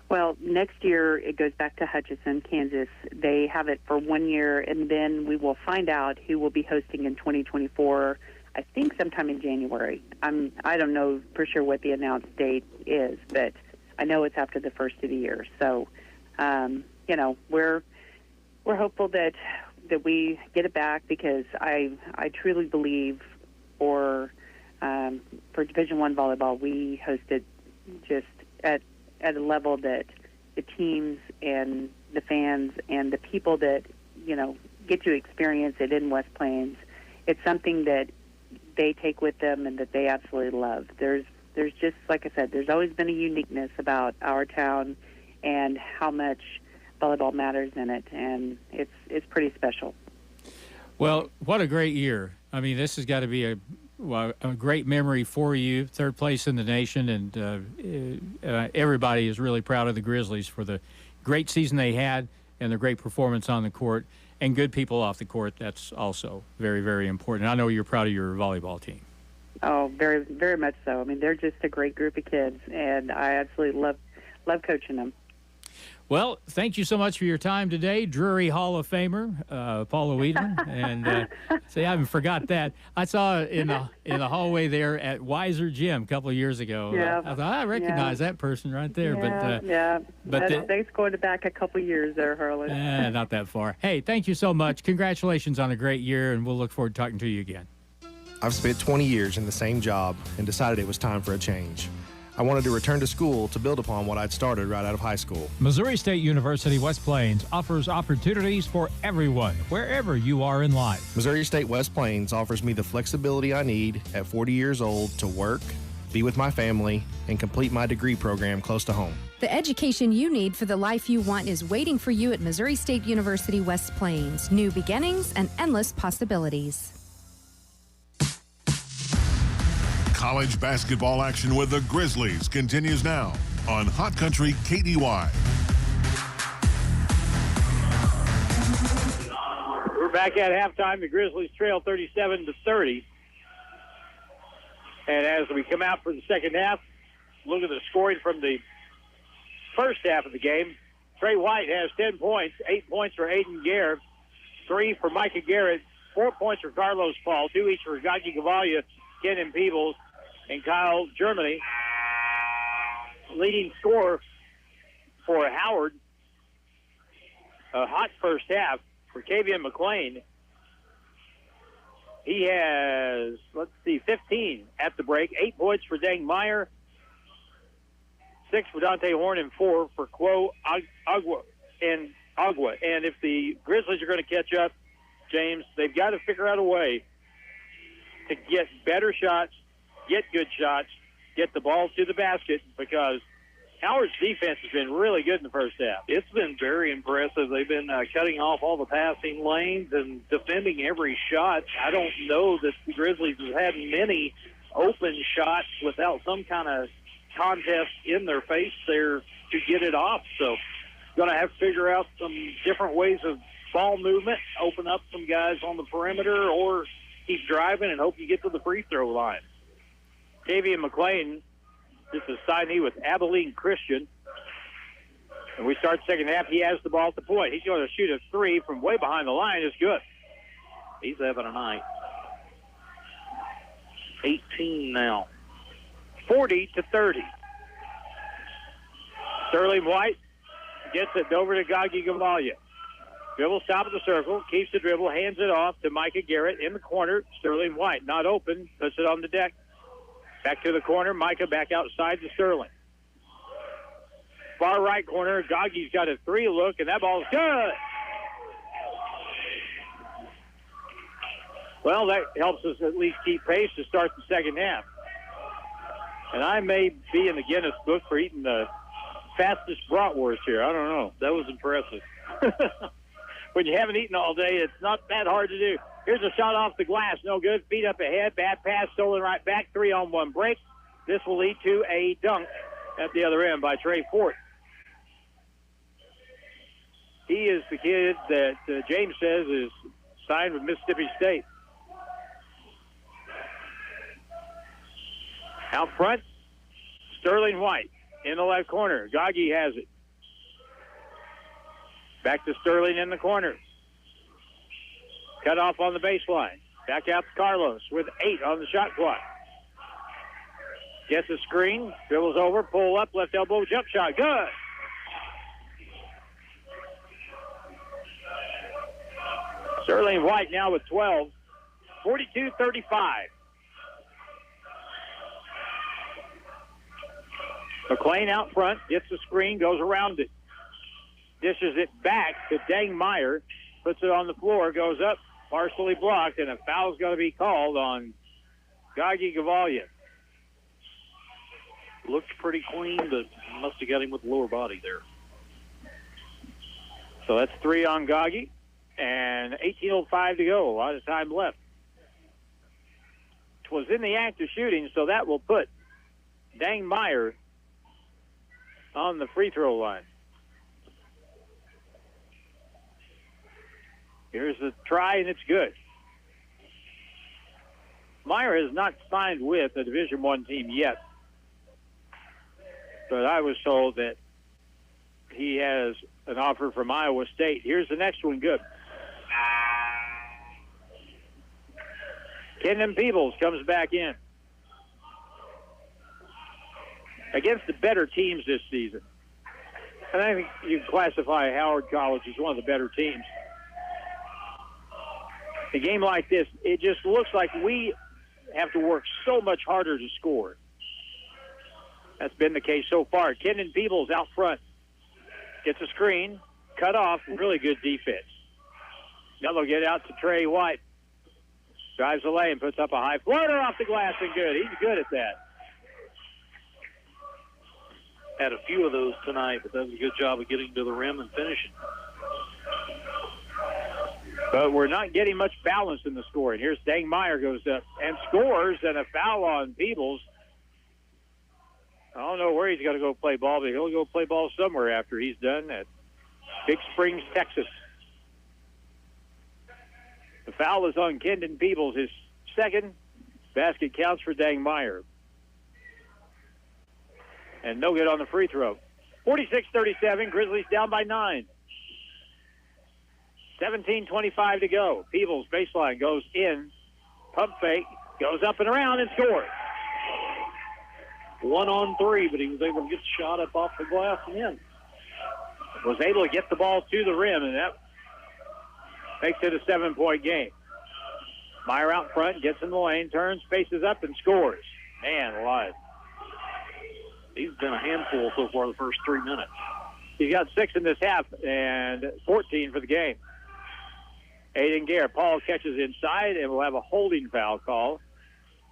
Well, next year it goes back to Hutchinson, Kansas. They have it for 1 year, and then we will find out who will be hosting in 2024, I think sometime in January. I don't know for sure what the announced date is, but I know it's after the first of the year. So, we're hopeful that we get it back, because I truly believe for Division I volleyball, we hosted just at a level that the teams and the fans and the people that, get to experience it in West Plains, it's something that they take with them and that they absolutely love. There's just, like I said, there's always been a uniqueness about our town and how much volleyball matters in it, and it's pretty special. Well, what a great year. I mean, this has got to be a great memory for you, third place in the nation, and everybody is really proud of the Grizzlies for the great season they had and the great performance on the court, and good people off the court. That's also very, very important. I know you're proud of your volleyball team. Oh, very, very much so. I mean, they're just a great group of kids, and I absolutely love coaching them. Well, thank you so much for your time today, Drury Hall of Famer Paula Wiedemann. And see, I haven't forgot that. I saw in the hallway there at Weiser Gym a couple of years ago. Yeah. I thought, I recognize that person right there. But that's going back a couple of years there, Harlan. Not that far. Hey, thank you so much. Congratulations on a great year, and we'll look forward to talking to you again. I've spent 20 years in the same job and decided it was time for a change. I wanted to return to school to build upon what I'd started right out of high school. Missouri State University West Plains offers opportunities for everyone, wherever you are in life. Missouri State West Plains offers me the flexibility I need at 40 years old to work, be with my family, and complete my degree program close to home. The education you need for the life you want is waiting for you at Missouri State University West Plains. New beginnings and endless possibilities. College basketball action with the Grizzlies continues now on Hot Country KDY. We're back at halftime. The Grizzlies trail 37-30. And as we come out for the second half, look at the scoring from the first half of the game. Trey White has 10 points, 8 points for Aiden Gare, 3 for Micah Garrett, 4 points for Carlos Paul, 2 each for Gagi Gavalia, Kenan Peebles, and Kyle Germany. Leading scorer for Howard. A hot first half for Kavian McLean. He has, 15 at the break. 8 points for Dang Meyer. 6 for Dante Horn and 4 for Quo Agua. And if the Grizzlies are going to catch up, James, they've got to figure out a way to get better shots, get good shots, get the ball to the basket, because Howard's defense has been really good in the first half. It's been very impressive. They've been cutting off all the passing lanes and defending every shot. I don't know that the Grizzlies have had many open shots without some kind of contest in their face there to get it off. So going to have to figure out some different ways of ball movement, open up some guys on the perimeter, or keep driving and hope you get to the free throw line. Kavian McLean, this is signee with Abilene Christian. And we start the second half. He has the ball at the point. He's going to shoot a 3 from way behind the line. It's good. He's having a night. 18 now. 40-30. Sterling White gets it over to Gagi Gavalia. Dribble, stop at the circle, keeps the dribble, hands it off to Micah Garrett in the corner. Sterling White, not open, puts it on the deck. Back to the corner, Micah back outside to Sterling. Far right corner, Gagi's got a 3 look, and that ball's good. Well, that helps us at least keep pace to start the second half. And I may be in the Guinness book for eating the fastest bratwurst here. I don't know. That was impressive. When you haven't eaten all day, it's not that hard to do. Here's a shot off the glass. No good. Feet up ahead. Bad pass. Stolen right back. 3-on-1 break. This will lead to a dunk at the other end by Trey Fort. He is the kid that James says is signed with Mississippi State. Out front, Sterling White in the left corner. Gagi has it. Back to Sterling in the corner. Cut off on the baseline. Back out to Carlos with 8 on the shot clock. Gets a screen, dribbles over, pull up, left elbow, jump shot. Good. Sterling White now with 12. 42-35. McLean out front, gets the screen, goes around it. Dishes it back to Dangmeyer. Puts it on the floor, goes up, partially blocked, and a foul's going to be called on Gagi Gavalia. Looked pretty clean, but must have got him with the lower body there. So that's 3 on Gagi, and 18:05 to go. A lot of time left. It was in the act of shooting, so that will put Dangmeyer on the free throw line. Here's the try, and it's good. Meyer has not signed with a Division I team yet, but I was told that he has an offer from Iowa State. Here's the next one, good. Kendon Peebles comes back in. Against the better teams this season. And I think you can classify Howard College as one of the better teams. A game like this, it just looks like we have to work so much harder to score. That's been the case so far. Kendon Peebles out front. Gets a screen, cut off, really good defense. Now they'll get out to Trey White. Drives the lane, puts up a high floater off the glass, and good. He's good at that. Had a few of those tonight, but does a good job of getting to the rim and finishing. But we're not getting much balance in the scoring. Here's Dangmeyer goes up and scores, and a foul on Peebles. I don't know where he's going to go play ball, but he'll go play ball somewhere after he's done at Big Springs, Texas. The foul is on Kendon Peebles, his second. Basket counts for Dangmeyer. And no good on the free throw. 46-37, Grizzlies down by 9. 17:25 to go. Peebles baseline goes in, pump fake, goes up and around and scores. 1 on 3, but he was able to get the shot up off the glass and in. Was able to get the ball to the rim, and that makes it a 7-point game. Meyer out front, gets in the lane, turns, faces up, and scores. Man alive. He's been a handful so far the first 3 minutes. He's got 6 in this half and 14 for the game. Aiden Gare. Paul catches inside, and we'll have a holding foul call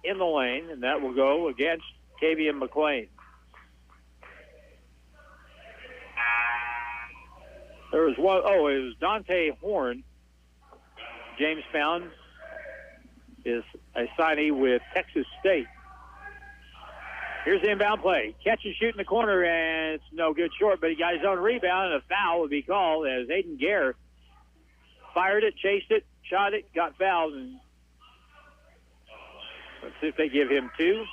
in the lane, and that will go against Kavian McLean. There was one, it was Dante Horn. James found is a signee with Texas State. Here's the inbound play. Catch and shoot in the corner, and it's no good short, but he got his own rebound, and a foul would be called as Aiden Gare fired it, chased it, shot it, got fouled, and let's see if they give him 2.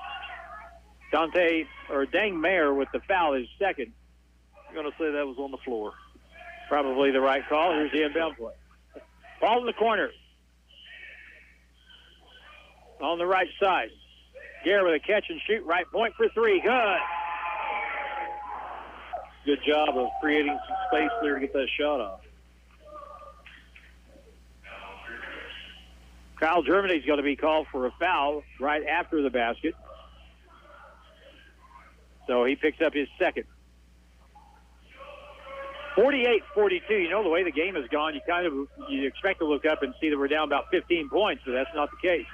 Dangmeyer with the foul is second. I'm going to say that was on the floor. Probably the right call. Here's the inbound play. Ball in the corner. On the right side. Gare with a catch and shoot, right point for 3. Good. Good job of creating some space there to get that shot off. Kyle Germany's going to be called for a foul right after the basket. So he picks up his second. 48-42. You know, the way the game has gone, you expect to look up and see that we're down about 15 points, but that's not the case.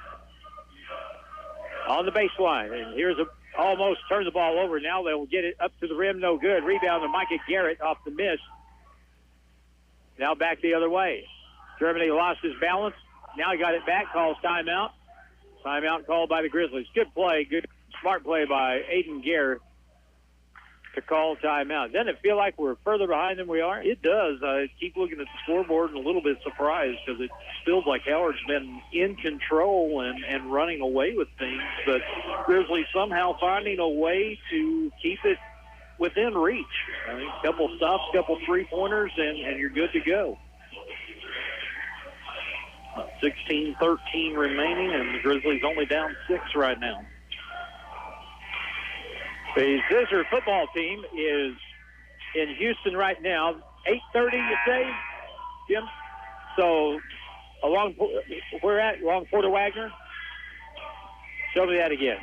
On the baseline, and here's almost turn the ball over. Now they'll get it up to the rim, no good. Rebound to Micah Garrett off the miss. Now back the other way. Germany lost his balance. Now he got it back, calls timeout. Timeout called by the Grizzlies. Good play, good smart play by Aiden Gare to call timeout. Doesn't it feel like we're further behind than we are? It does. I keep looking at the scoreboard and a little bit surprised because it feels like Howard's been in control and running away with things, but Grizzly somehow finding a way to keep it within reach. I mean, a couple stops, couple three-pointers, and you're good to go. 16-13 remaining, and the Grizzlies only down 6 right now. The Zizzers football team is in Houston right now. 8:30, you say, Jim? So, along Porter Wagner? Show me that again.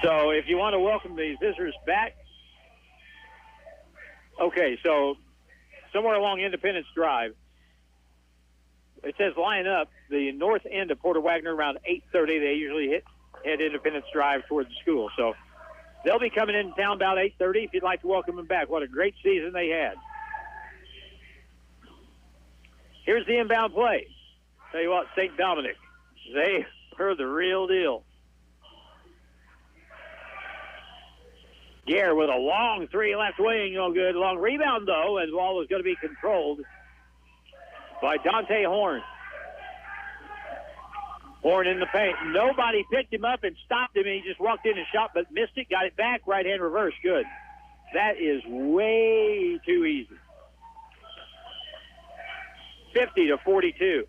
So, if you want to welcome the Zizzers back, okay, so somewhere along Independence Drive, it says line up the north end of Porter Wagner around 8:30. They usually head Independence Drive towards the school. So they'll be coming into town about 8:30 if you'd like to welcome them back. What a great season they had. Here's the inbound play. Tell you what, St. Dominic, they are the real deal. Gare with a long three left wing, no good. Long rebound, though, and the ball was going to be controlled by Dante Horn. Horn in the paint. Nobody picked him up and stopped him. He just walked in and shot, but missed it. Got it back. Right-hand reverse. Good. That is way too easy. 50-42.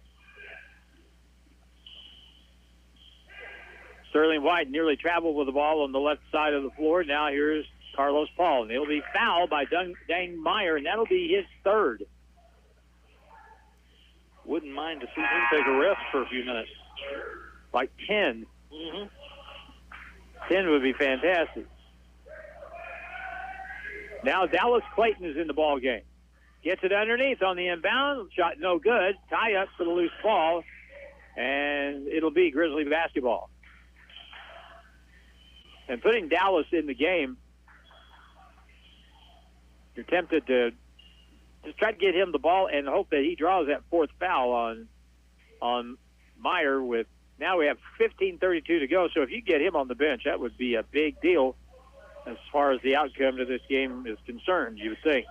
Sterling White nearly traveled with the ball on the left side of the floor. Now here's Carlos Paul, and he'll be fouled by Dane Meyer, and that'll be his third. Wouldn't mind to see him take a rest for a few minutes. Like 10. Mm-hmm. 10 would be fantastic. Now Dallas Clayton is in the ball game. Gets it underneath on the inbound. Shot no good. Tie up for the loose ball, and it'll be Grizzly basketball. And putting Dallas in the game, you're tempted to just try to get him the ball and hope that he draws that fourth foul on Meyer. With now we have 15:32 to go. So if you get him on the bench, that would be a big deal as far as the outcome of this game is concerned, you would think.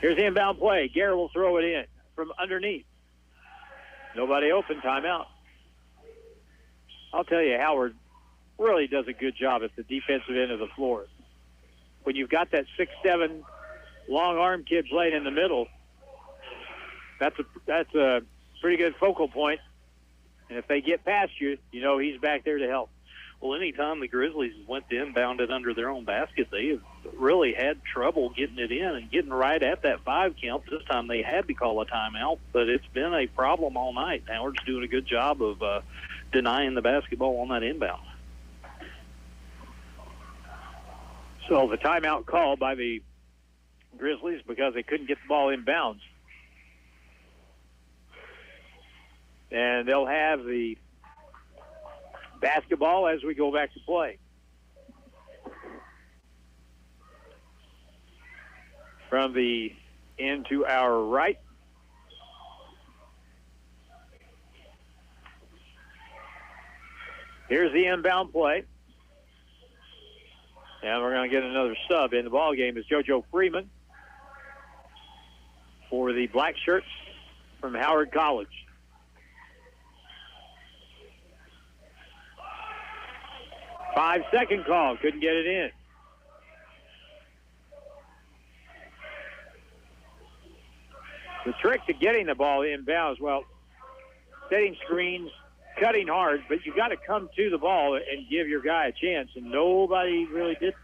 Here's the inbound play. Gare will throw it in from underneath. Nobody open. Timeout. I'll tell you, Howard really does a good job at the defensive end of the floor. When you've got that 6'7" long arm kid playing in the middle, that's a pretty good focal point. And if they get past you, you know he's back there to help. Well, anytime the Grizzlies went to inbound it under their own basket, they have really had trouble getting it in and getting right at that 5 count. This time they had to call a timeout, but it's been a problem all night. Howard's doing a good job of denying the basketball on that inbound. So the timeout called by the Grizzlies because they couldn't get the ball inbounds. And they'll have the basketball as we go back to play. From the end to our right. Here's the inbound play. And we're going to get another sub in the ball game. Is JoJo Freeman for the black shirts from Howard College. Five-second call. Couldn't get it in. The trick to getting the ball inbounds, well, setting screens, cutting hard, but you got to come to the ball and give your guy a chance, and nobody really did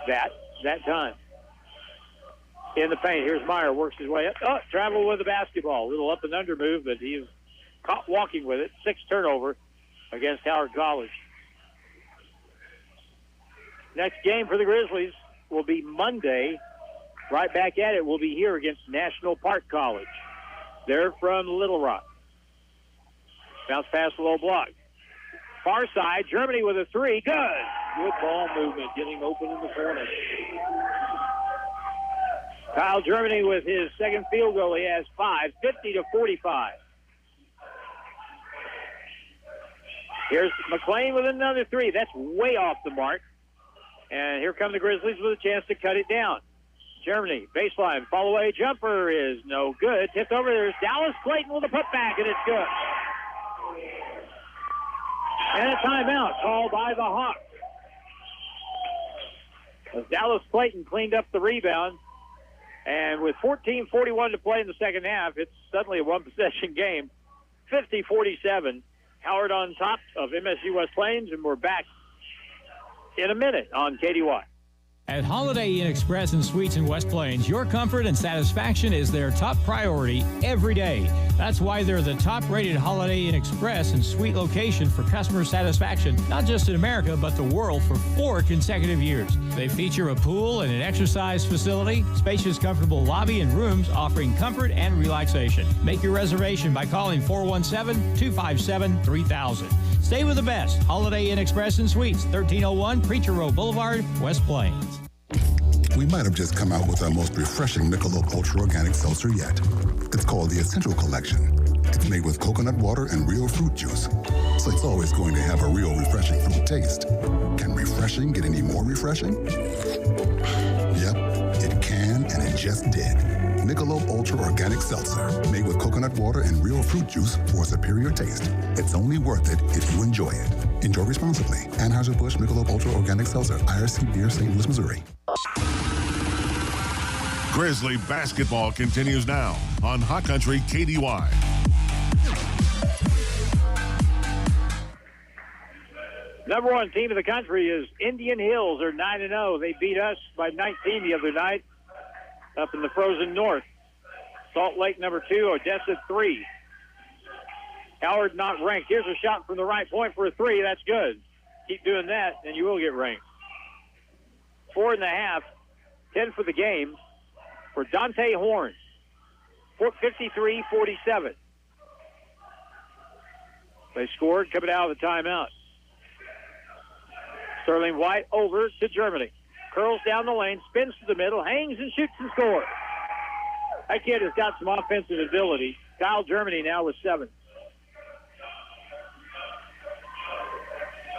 that time. In the paint, here's Meyer, works his way up. Oh, travel with the basketball. A little up and under move, but he was caught walking with it. 6 turnover against Howard College. Next game for the Grizzlies will be Monday. Right back at it, we'll be here against National Park College. They're from Little Rock. Bounce pass, low block. Far side, Germany with a 3. Good. Good ball movement, getting open in the corner. Kyle Germany with his second field goal. He has 5, 50-45. Here's McLean with another 3. That's way off the mark. And here come the Grizzlies with a chance to cut it down. Germany, baseline, fall away jumper is no good. Tipped over, there's Dallas Clayton with a putback, and it's good. And a timeout called by the Hawks. As Dallas Clayton cleaned up the rebound, and with 14:41 to play in the second half, it's suddenly a one-possession game. 50-47. Howard on top of MSU West Plains, and we're back in a minute on KDY. At Holiday Inn Express and Suites in West Plains, your comfort and satisfaction is their top priority every day. That's why they're the top-rated Holiday Inn Express and Suite location for customer satisfaction, not just in America, but the world for 4 consecutive years. They feature a pool and an exercise facility, spacious, comfortable lobby and rooms offering comfort and relaxation. Make your reservation by calling 417-257-3000. Stay with the best. Holiday Inn Express and Suites, 1301 Preacher Road Boulevard, West Plains. We might have just come out with our most refreshing Michelob Ultra Organic Seltzer yet. It's called the Essential Collection. It's made with coconut water and real fruit juice, so it's always going to have a real refreshing fruit taste. Can refreshing get any more refreshing? Yep, it can, and it just did. Michelob Ultra Organic Seltzer, made with coconut water and real fruit juice for a superior taste. It's only worth it if you enjoy it. Enjoy responsibly. Anheuser-Busch Michelob Ultra Organic Seltzer, IRC Beer, St. Louis, Missouri. Grizzly basketball continues now on Hot Country KDY. Number 1 team of the country is Indian Hills. They're 9-0. They beat us by 19 the other night up in the frozen north. Salt Lake number 2, Odessa 3. Howard not ranked. Here's a shot from the right point for a 3. That's good. Keep doing that, and you will get ranked. 4.5, 10 for the game for Dante Horn. 53-47. They scored coming out of the timeout. Sterling White over to Germany. Curls down the lane, spins to the middle, hangs and shoots and scores. That kid has got some offensive ability. Kyle Germany now with 7.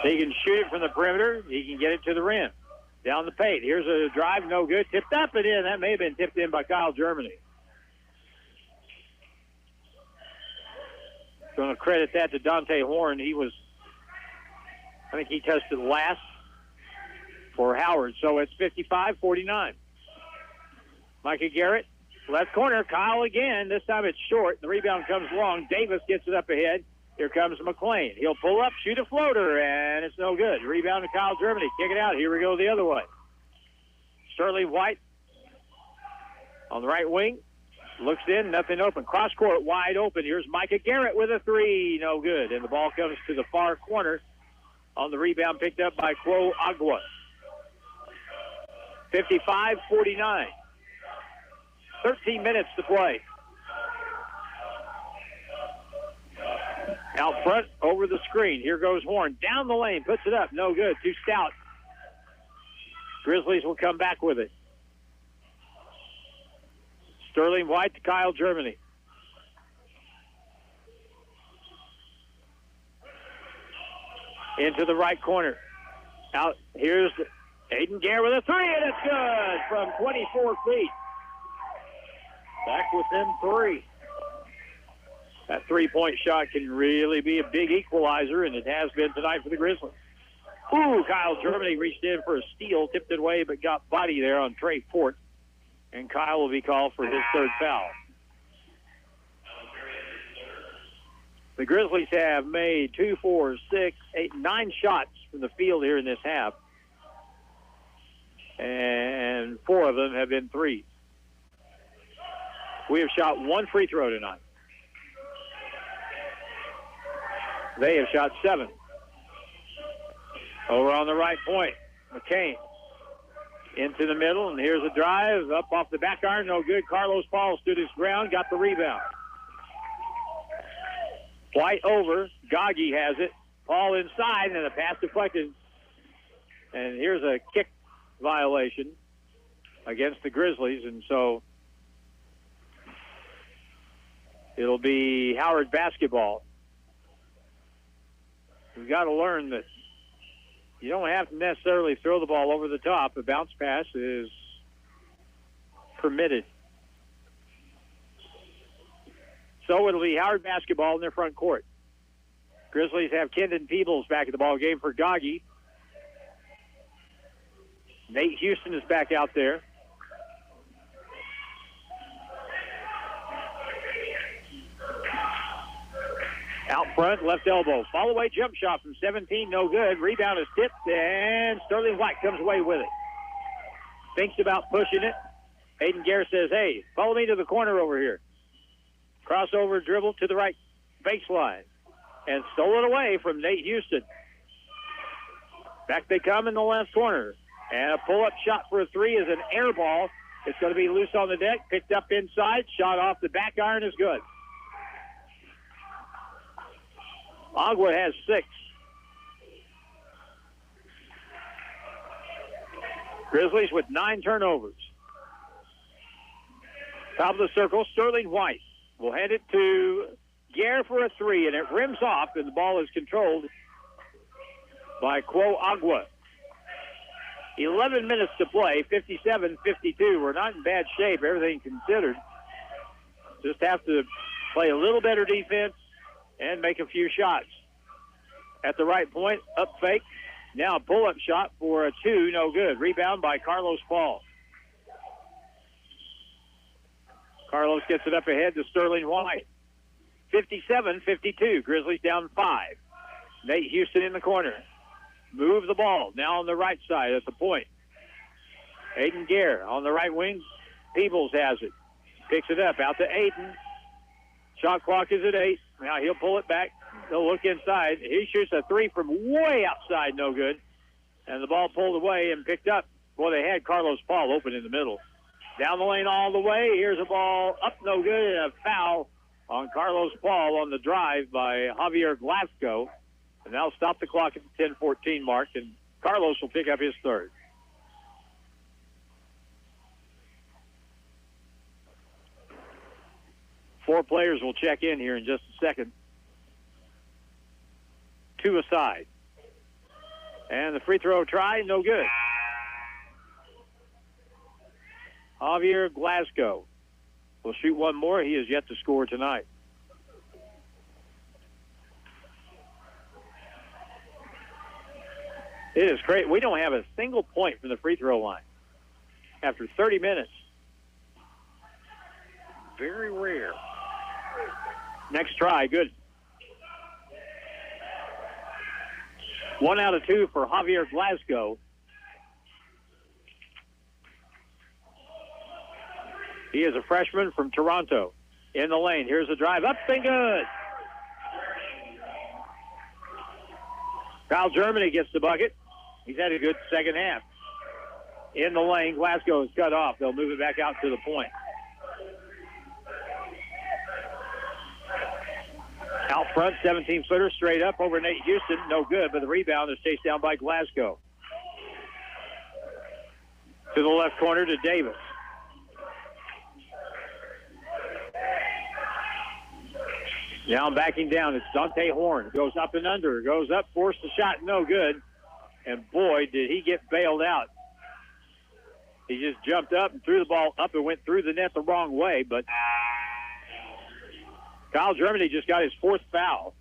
He can shoot it from the perimeter. He can get it to the rim. Down the paint. Here's a drive, no good. Tipped up and in. That may have been tipped in by Kyle Germany. Going to credit that to Dante Horn. I think he touched it last for Howard. So it's 55-49. Micah Garrett, left corner. Kyle again. This time it's short. The rebound comes long. Davis gets it up ahead. Here comes McLean. He'll pull up, shoot a floater, and it's no good. Rebound to Kyle Germany. Kick it out. Here we go the other way. Sterling White on the right wing. Looks in, nothing open. Cross court wide open. Here's Micah Garrett with a 3. No good. And the ball comes to the far corner on the rebound picked up by Quo Agua. 55-49. 13 minutes to play. Out front, over the screen. Here goes Horn. Down the lane, puts it up. No good. Too stout. Grizzlies will come back with it. Sterling White to Kyle Germany. Into the right corner. Out. Here's Aiden Gare with a 3, and it's good from 24 feet. Back within 3. That three-point shot can really be a big equalizer, and it has been tonight for the Grizzlies. Ooh, Kyle Germany reached in for a steal, tipped it away, but got body there on Trey Fort. And Kyle will be called for his 3rd foul. The Grizzlies have made 2, 4, 6, 8, 9 shots from the field here in this half. And 4 of them have been threes. We have shot 1 free throw tonight. They have shot 7. Over on the right point, McCain into the middle, and here's a drive up off the back iron, no good. Carlos Paul stood his ground, got the rebound. White over, Gaggi has it. Paul inside, and a pass deflected. And here's a kick violation against the Grizzlies, and so it'll be Howard basketball. We've got to learn that you don't have to necessarily throw the ball over the top. A bounce pass is permitted. So it'll be Howard basketball in their front court. Grizzlies have Kendon Peebles back at the ball game for Gaggi. Nate Houston is back out there. Out front, left elbow. Fall away jump shot from 17, no good. Rebound is tipped, and Sterling White comes away with it. Thinks about pushing it. Hayden Gare says, hey, follow me to the corner over here. Crossover dribble to the right baseline. And stole it away from Nate Houston. Back they come in the left corner. And a pull-up shot for a three is an air ball. It's going to be loose on the deck. Picked up inside. Shot off the back iron is good. Agua has 6. Grizzlies with 9 turnovers. Top of the circle, Sterling White will hand it to Gare for a three, and it rims off, and the ball is controlled by Quo Agua. 11 minutes to play, 57-52. We're not in bad shape, everything considered. Just have to play a little better defense and make a few shots. At the right point, up fake. Now a pull-up shot for a 2, no good. Rebound by Carlos Paul. Carlos gets it up ahead to Sterling White. 57-52. Grizzlies down 5. Nate Houston in the corner. Move the ball. Now on the right side at the point. Aiden Gare on the right wing. Peebles has it. Picks it up out to Aiden. Shot clock is at 8. Now he'll pull it back. He'll look inside. He shoots a 3 from way outside. No good. And the ball pulled away and picked up. Boy, they had Carlos Paul open in the middle. Down the lane all the way. Here's a ball up, no good, and a foul on Carlos Paul on the drive by Javier Glasgow. And that'll stop the clock at the 10-14 mark, and Carlos will pick up his third. Four players will check in here in just a second. 2 aside. And the free throw try, no good. Javier Glasgow will shoot one more. He has yet to score tonight. It is great. We don't have a single point from the free throw line after 30 minutes. Very rare. Next try, good. 1 out of 2 for Javier Glasgow. He is a freshman from Toronto. In the lane, here's a drive, up and good. Kyle Germany gets the bucket. He's had a good second half. In the lane, Glasgow is cut off. They'll move it back out to the point. Out front, 17-footer, straight up over Nate Houston. No good, but the rebound is chased down by Glasgow. To the left corner to Davis. Now backing down, it's Dante Horn. Goes up and under, goes up, forced the shot, no good. And boy, did he get bailed out. He just jumped up and threw the ball up and went through the net the wrong way, but Kyle Germany just got his 4th foul.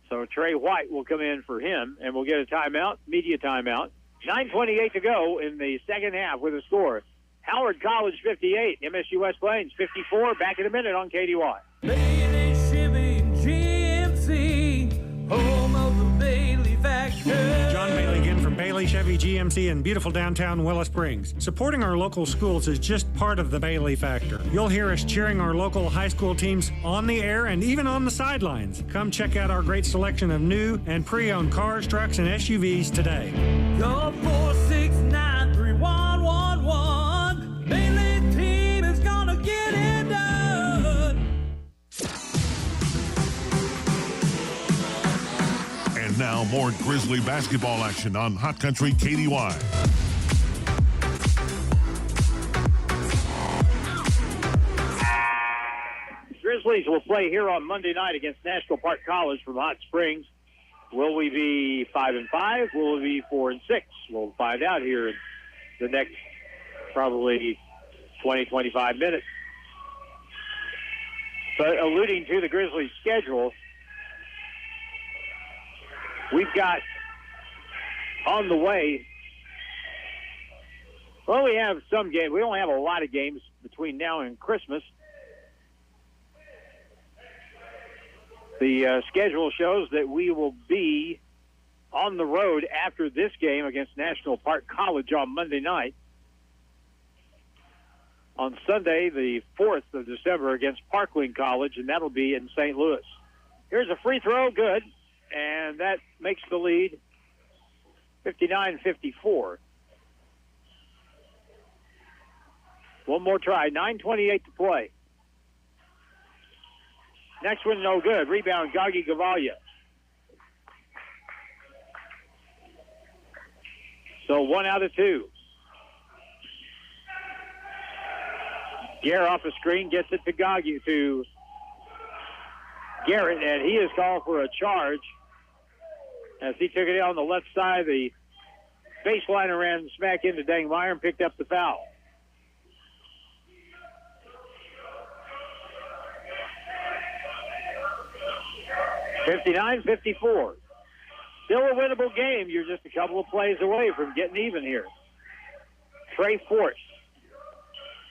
So Trey White will come in for him, and we'll get a timeout, media timeout. 9:28 to go in the second half with a score. Howard College 58, MSU West Plains 54. Back in a minute on KDY. Bailey Shipping GMC, home of the Bailey Factor. John Bailey again from Bailey Chevy GMC in beautiful downtown Willow Springs. Supporting our local schools is just part of the Bailey Factor. You'll hear us cheering our local high school teams on the air and even on the sidelines. Come check out our great selection of new and pre-owned cars, trucks, and SUVs today. Call 469-3111. Bailey team is gonna get it done. And now more Grizzly basketball action on Hot Country KDY. Grizzlies will play here on Monday night against National Park College from Hot Springs. Will we be 5-5? Will we be 4-6? We'll find out here in the next probably 20, 25 minutes. But alluding to the Grizzlies' schedule, we've got on the way, well, we have some games. We don't have a lot of games between now and Christmas. The schedule shows that we will be on the road after this game against National Park College on Monday night. On Sunday, the 4th of December, against Parkland College, and that'll be in St. Louis. Here's a free throw, good, and that makes the lead 59-54. One more try, 9:28 to play. Next one, no good. Rebound, Gagi Gavalia. So 1 out of 2. Garrett off the screen gets it to Garrett, and he is called for a charge as he took it on the left side. The baseline ran smack into Dangmeyer and picked up the foul. (59-54). Still a winnable game. You're just a couple of plays away from getting even here. Trey Force.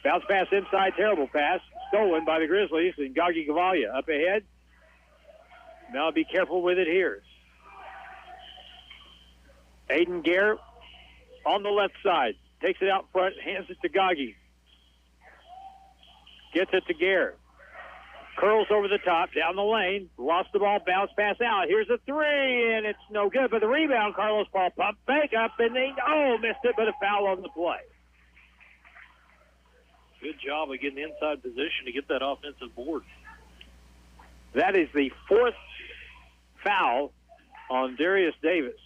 Bounce pass inside, terrible pass. Stolen by the Grizzlies, and Gagi Gavalia up ahead. Now be careful with it here. Aiden Garrett on the left side. Takes it out front, hands it to Gagi. Gets it to Garrett. Curls over the top, down the lane. Lost the ball, bounce pass out. Here's a three, and it's no good. But the rebound, Carlos Paul pump fake up, and they, missed it, but a foul on the play. Good job of getting inside position to get that offensive board. That is the 4th foul on Darius Davis.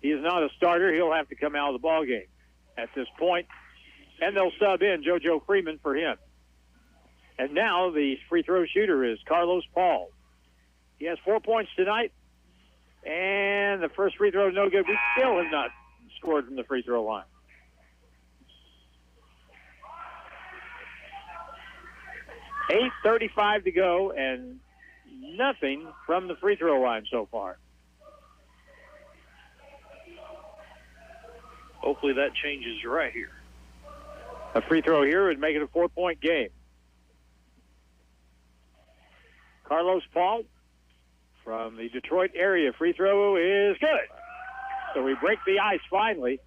He is not a starter. He'll have to come out of the ballgame at this point. And they'll sub in JoJo Freeman for him. And now the free throw shooter is Carlos Paul. He has 4 points tonight. And the first free throw is no good. We still have not scored from the free throw line. .8:35 to go, and nothing from the free throw line so far. Hopefully that changes right here. A free throw here would make it a 4-point game. Carlos Paul from the Detroit area. Free throw is good. So we break the ice finally,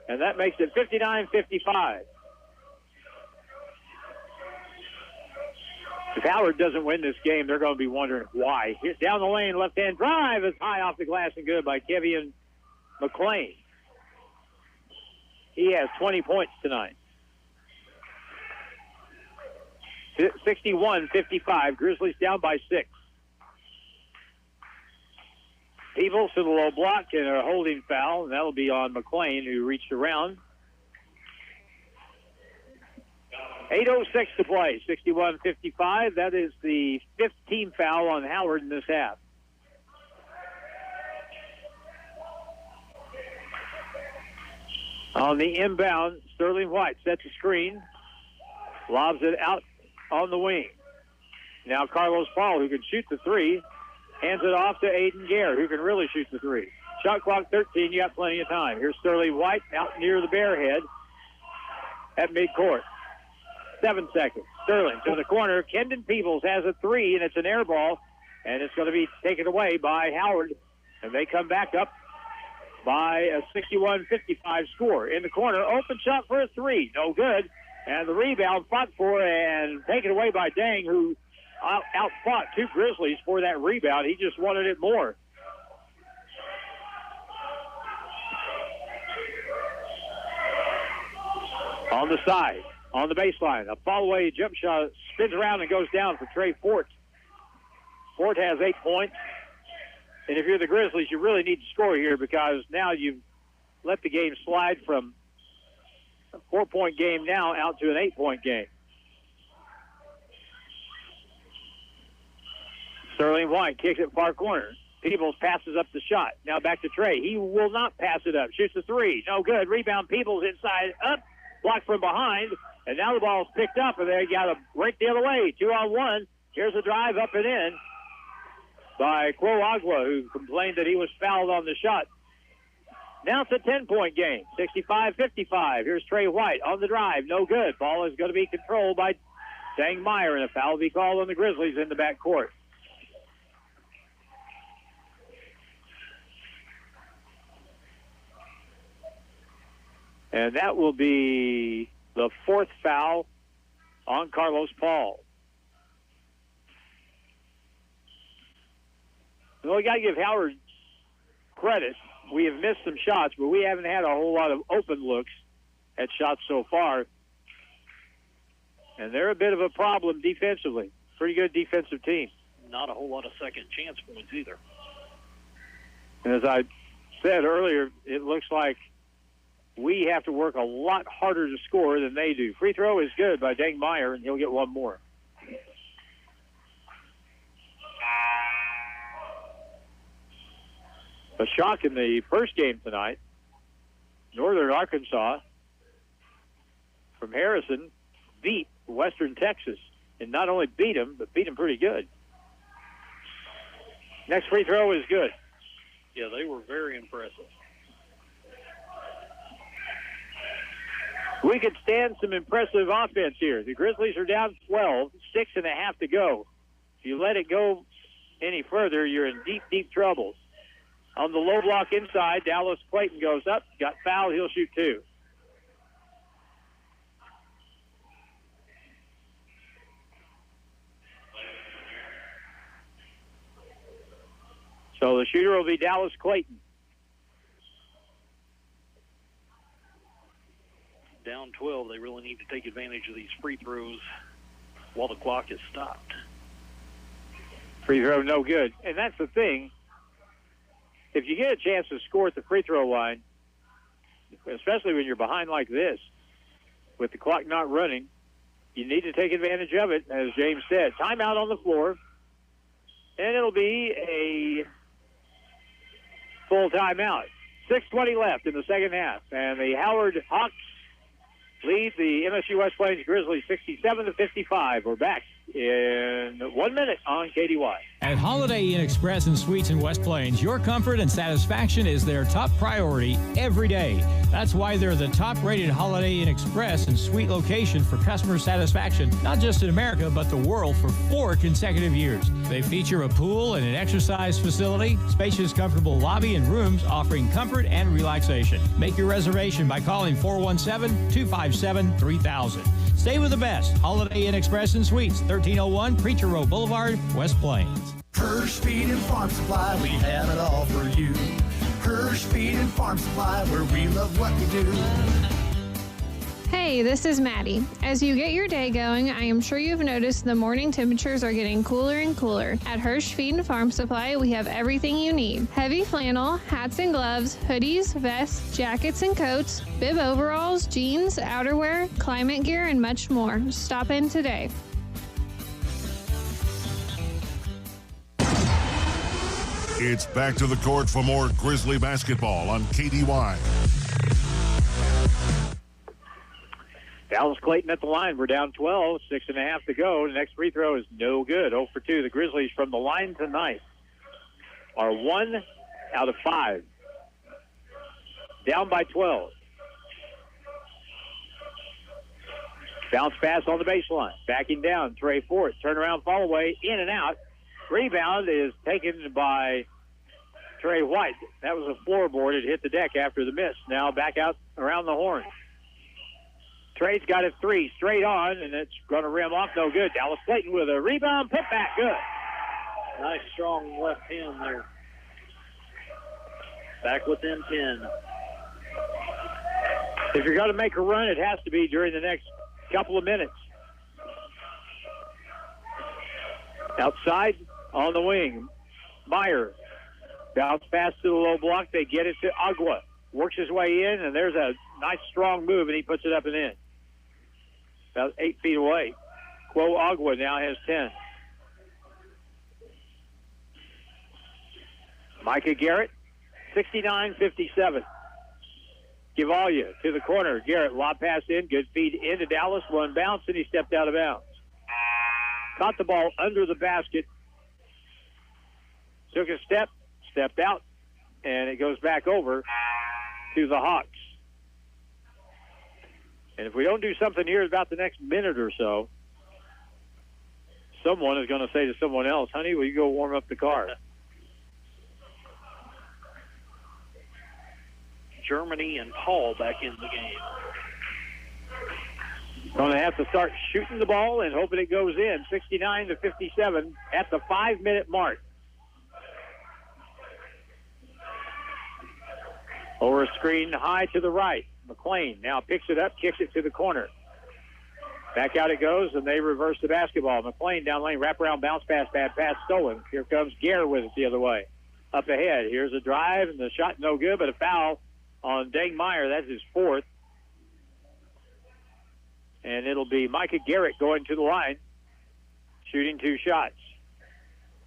and that makes it 59-55. If Howard doesn't win this game, they're going to be wondering why. Down the lane, left-hand drive is high off the glass and good by Kevian McLean. He has 20 points tonight. 61-55. Grizzlies down by 6. Peebles to the low block and a holding foul, and that'll be on McLean, who reached around. 8:06 to play, 61-55. That is the 5th team foul on Howard in this half. On the inbound, Sterling White sets a screen, lobs it out on the wing. Now Carlos Paul, who can shoot the three, hands it off to Aiden Garrett, who can really shoot the three. Shot clock 13, you got plenty of time. Here's Sterling White out near the Bearhead at midcourt. 7 seconds. Sterling to the corner. Kendon Peebles has a three, and it's an air ball, and it's going to be taken away by Howard, and they come back up by a 61-55 score. In the corner, open shot for a three. No good. And the rebound fought for and taken away by Dang, who out-fought 2 Grizzlies for that rebound. He just wanted it more. On the side, on the baseline, a fall-away jump shot, spins around and goes down for Trey Fort. Fort has 8 points. And if you're the Grizzlies, you really need to score here because now you've let the game slide from a 4-point game now out to an 8-point game. Sterling White kicks it far corner. Peebles passes up the shot. Now back to Trey. He will not pass it up. Shoots a three. No good. Rebound. Peebles inside. Up. Blocked from behind. And now the ball's picked up, and they got to break the other way. 2-on-1. Here's a drive up and in by Quo Agua, who complained that he was fouled on the shot. Now it's a 10-point game, 65-55. Here's Trey White on the drive. No good. Ball is going to be controlled by Dang Meyer, and a foul will be called on the Grizzlies in the backcourt. And that will be the fourth foul on Carlos Paul. Well, we got to give Howard credit. We have missed some shots, but we haven't had a whole lot of open looks at shots so far. And they're a bit of a problem defensively. Pretty good defensive team. Not a whole lot of second chance points either. And as I said earlier, it looks like we have to work a lot harder to score than they do. Free throw is good by Dang Meyer, and he'll get one more. A shock in the first game tonight. Northern Arkansas from Harrison beat Western Texas, and not only beat them, but beat them pretty good. Next free throw is good. Yeah, they were very impressive. We could stand some impressive offense here. The Grizzlies are down 12, 6.5 to go. If you let it go any further, you're in deep, deep trouble. On the low block inside, Dallas Clayton goes up, got fouled, he'll shoot two. So the shooter will be Dallas Clayton. Down 12, they really need to take advantage of these free throws while the clock is stopped. Free throw no good. And that's the thing. If you get a chance to score at the free throw line, especially when you're behind like this, with the clock not running, you need to take advantage of it, as James said. Timeout on the floor, and it'll be a full timeout. 6:20 left in the second half, and the Howard Hawks lead the MSU West Plains Grizzlies 67-55. We're back in 1 minute on KDY. At Holiday Inn Express and Suites in West Plains, your comfort and satisfaction is their top priority every day. That's why they're the top-rated Holiday Inn Express and Suite location for customer satisfaction, not just in America, but the world for 4 consecutive years. They feature a pool and an exercise facility, spacious, comfortable lobby and rooms offering comfort and relaxation. Make your reservation by calling 417-257-3000. Stay with the best. Holiday Inn Express and Suites, 1301 Preacher Road Boulevard, West Plains. Hirsch Feed and Farm Supply, we have it all for you. Hirsch Feed and Farm Supply, where we love what we do. Hey, this is Maddie. As you get your day going, I am sure you've noticed the morning temperatures are getting cooler and cooler. At Hirsch Feed and Farm Supply, we have everything you need. Heavy flannel, hats and gloves, hoodies, vests, jackets and coats, bib overalls, jeans, outerwear, climate gear, and much more. Stop in today. It's back to the court for more Grizzly basketball on KDY. Dallas Clayton at the line. We're down 12, 6.5 to go. The next free throw is no good. 0 for 2. The Grizzlies from the line tonight are 1 out of 5. Down by 12. Bounce pass on the baseline. Backing down. Trey Fort. Turnaround fall away. In and out. Rebound is taken by Trey White. That was a floorboard. It hit the deck after the miss. Now back out around the horn. Trey's got a 3 straight on, and it's going to rim off. No good. Dallas Clayton with a rebound. Put back. Good. Nice, strong left hand there. Back within 10. If you're going to make a run, it has to be during the next couple of minutes. Outside on the wing. Meyer. Bounce pass to the low block. They get it to Agua. Works his way in, and there's a nice strong move, and he puts it up and in. About 8 feet away. Quo Agua now has 10. Micah Garrett, 69-57. Givalia to the corner. Garrett, lob pass in. Good feed into Dallas. One bounce, and he stepped out of bounds. Caught the ball under the basket. Took a step, stepped out, and it goes back over to the Hawks. And if we don't do something here about the next minute or so, someone is going to say to someone else, honey, will you go warm up the car? Germany and Paul back in the game. Going to have to start shooting the ball and hoping it goes in. 69-57 at the 5-minute mark. Over a screen high to the right. McLean now picks it up, kicks it to the corner. Back out it goes, and they reverse the basketball. McLean down lane, wraparound bounce pass, bad pass stolen. Here comes Gare with it the other way. Up ahead. Here's a drive, and the shot no good, but a foul on Dangmeyer. That's his fourth. And it'll be Micah Garrett going to the line, shooting 2 shots.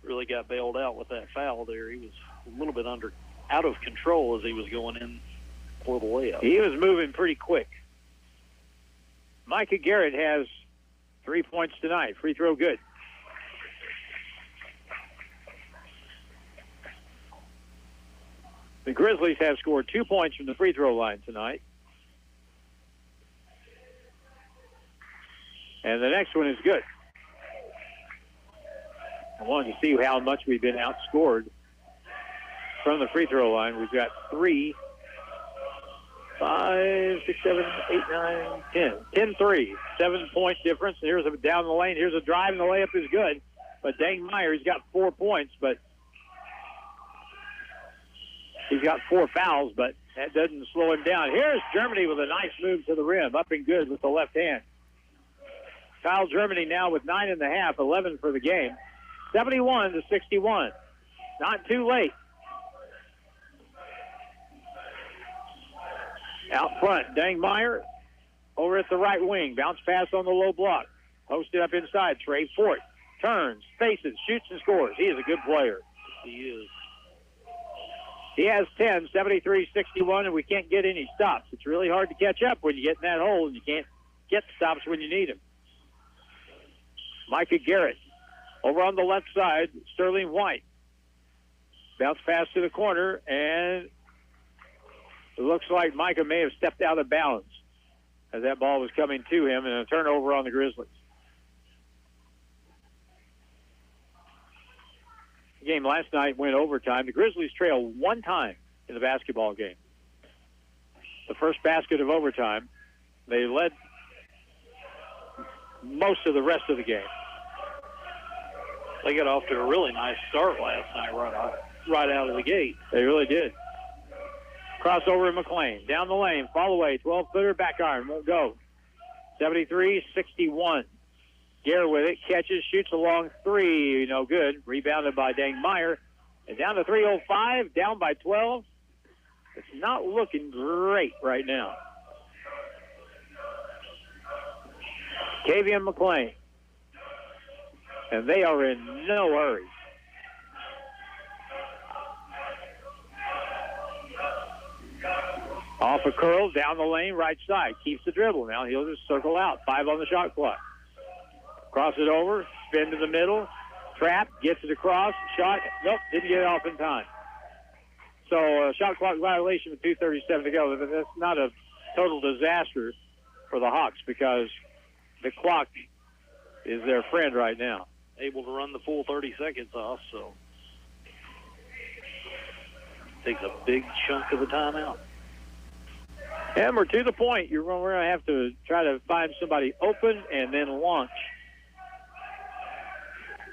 Really got bailed out with that foul there. He was a little bit out of control as he was going in for the layup. He was moving pretty quick. Micah Garrett has 3 points tonight. Free throw good. The Grizzlies have scored 2 points from the free throw line tonight. And the next one is good. I wanted to see how much we've been outscored from the free throw line. We've got 3, 5, 6, 7, 8, 9, 10. 10-3. 7-point difference. Here's a down the lane. Here's a drive, and the layup is good. But Dangmeyer, he's got 4 points, but he's got 4 fouls, but that doesn't slow him down. Here's Germany with a nice move to the rim, up and good with the left hand. Kyle Germany now with 9.5, 11 for the game. 71-61. Not too late. Out front, Dangmeyer over at the right wing. Bounce pass on the low block. Posted up inside. Trey Fort turns, faces, shoots, and scores. He is a good player. He is. He has 10, 73-61, and we can't get any stops. It's really hard to catch up when you get in that hole, and you can't get stops when you need them. Micah Garrett over on the left side. Sterling White. Bounce pass to the corner, and it looks like Micah may have stepped out of bounds as that ball was coming to him, and a turnover on the Grizzlies. The game last night went overtime. The Grizzlies trailed 1 time in the basketball game. The first basket of overtime. They led most of the rest of the game. They got off to a really nice start last night right out of the gate. They really did. Crossover in McLean. Down the lane. Fall away. 12-footer. Back iron. Won't go. 73-61. Gare with it. Catches. Shoots a long 3. No good. Rebounded by Dangmeyer. And down to 3:05. Down by 12. It's not looking great right now. Kavian McLean. And they are in no hurry. Off a curl, down the lane, right side. Keeps the dribble. Now he'll just circle out. 5 on the shot clock. Cross it over, spin to the middle. Trap, gets it across. Shot, nope, didn't get it off in time. So shot clock violation with 2:37 to go. That's not a total disaster for the Hawks because the clock is their friend right now. Able to run the full 30 seconds off, so takes a big chunk of the timeout. And we're to the point. We're going to have to try to find somebody open and then launch.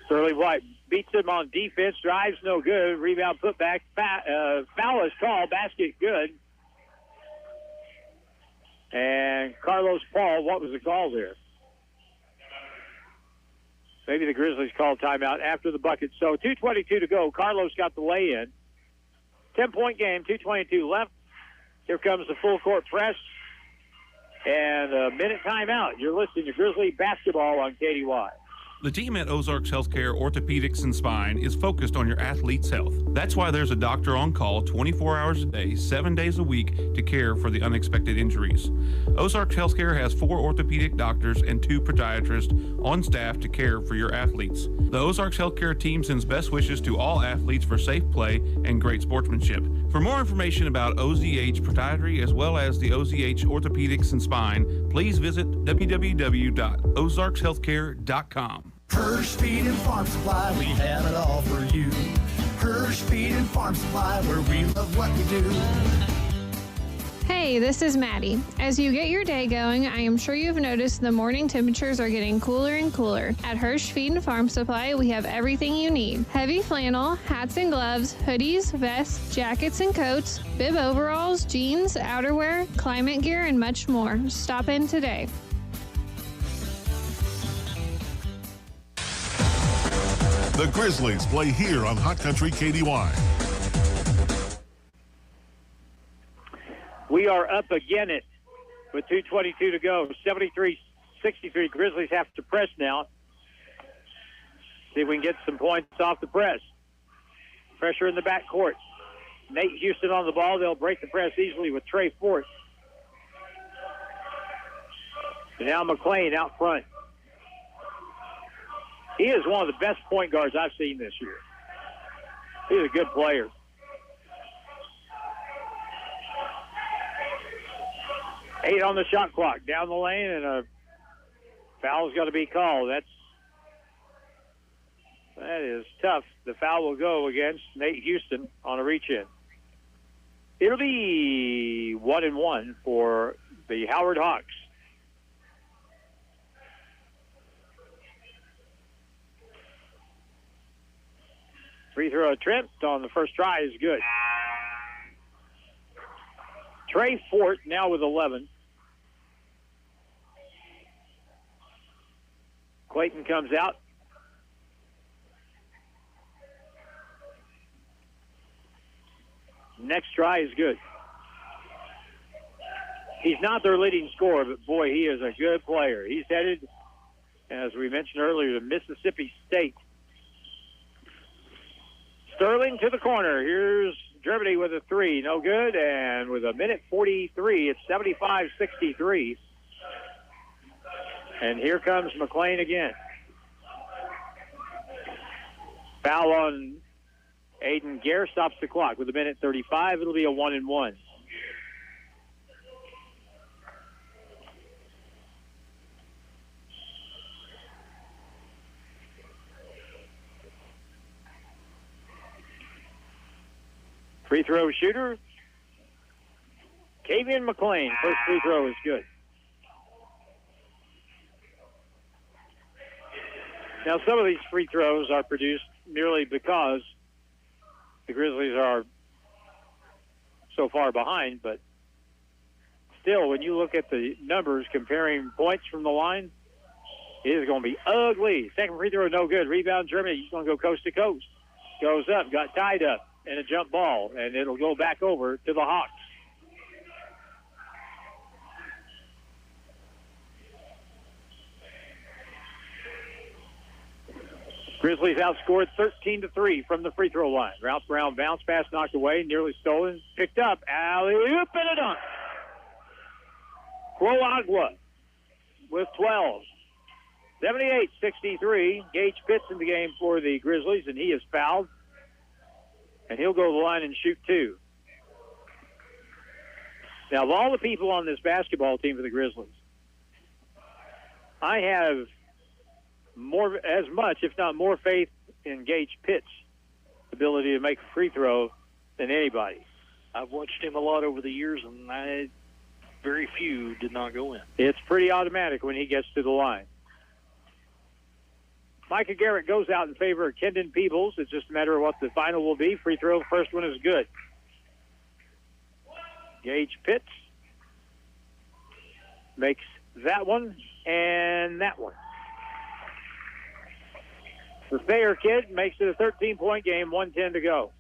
Sterling White beats him on defense. Drives no good. Rebound put back. Foul is called. Basket good. And Carlos Paul, what was the call there? Maybe the Grizzlies called timeout after the bucket. So 2:22 to go. Carlos got the lay-in. 10-point game, 2:22 left. Here comes the full court press. And a minute timeout. You're listening to Grizzly basketball on KDY. The team at Ozarks Healthcare Orthopedics and Spine is focused on your athlete's health. That's why there's a doctor on call 24 hours a day, 7 days a week to care for the unexpected injuries. Ozarks Healthcare has 4 orthopedic doctors and 2 podiatrists on staff to care for your athletes. The Ozarks Healthcare team sends best wishes to all athletes for safe play and great sportsmanship. For more information about OZH Podiatry as well as the OZH Orthopedics and Spine, please visit www.ozarkshealthcare.com. Hirsch Feed and Farm Supply, we have it all for you. Hirsch Feed and Farm Supply, where we love what we do. Hey, this is Maddie. As you get your day going, I am sure you've noticed the morning temperatures are getting cooler and cooler. At Hirsch Feed and Farm Supply, we have everything you need. Heavy flannel, hats and gloves, hoodies, vests, jackets and coats, bib overalls, jeans, outerwear, climate gear, and much more. Stop in today. The Grizzlies play here on Hot Country KDY. We are up again with 2:22 to go. 73-63. Grizzlies have to press now. See if we can get some points off the press. Pressure in the backcourt. Nate Houston on the ball. They'll break the press easily with Trey Fort. And now McLean out front. He is one of the best point guards I've seen this year. He's a good player. Eight on the shot clock. Down the lane, and a foul's got to be called. That is tough. The foul will go against Nate Houston on a reach-in. It'll be 1-1 for the Howard Hawks. Free throw attempt on the first try is good. Trey Fort now with 11. Clayton comes out. Next try is good. He's not their leading scorer, but boy, he is a good player. He's headed, as we mentioned earlier, to Mississippi State. Sterling to the corner. Here's Germany with a three. No good. And with a minute 43, it's 75-63. And here comes McLean again. Foul on Aiden Gare stops the clock with a minute 35. It'll be a 1-1. Free throw shooter, Kavian McLean. First free throw is good. Now, some of these free throws are produced merely because the Grizzlies are so far behind, but still, when you look at the numbers comparing points from the line, it is going to be ugly. Second free throw, no good. Rebound, Germany. He's going to go coast to coast. Goes up, got tied up. And a jump ball, and it'll go back over to the Hawks. Grizzlies outscored 13-3 from the free throw line. Ralph Brown bounce pass knocked away, nearly stolen, picked up, alley-oop and a dunk. Quo Agua with 12. 78-63. Gage Pitts in the game for the Grizzlies, and he is fouled. And he'll go to the line and shoot two. Now, of all the people on this basketball team for the Grizzlies, I have as much, if not more, faith in Gage Pitt's ability to make a free throw than anybody. I've watched him a lot over the years, and very few did not go in. It's pretty automatic when he gets to the line. Micah Garrett goes out in favor of Kendon Peebles. It's just a matter of what the final will be. Free throw, first one is good. Gage Pitts makes that one and that one. The Thayer kid makes it a 13-point game, 1:10 to go.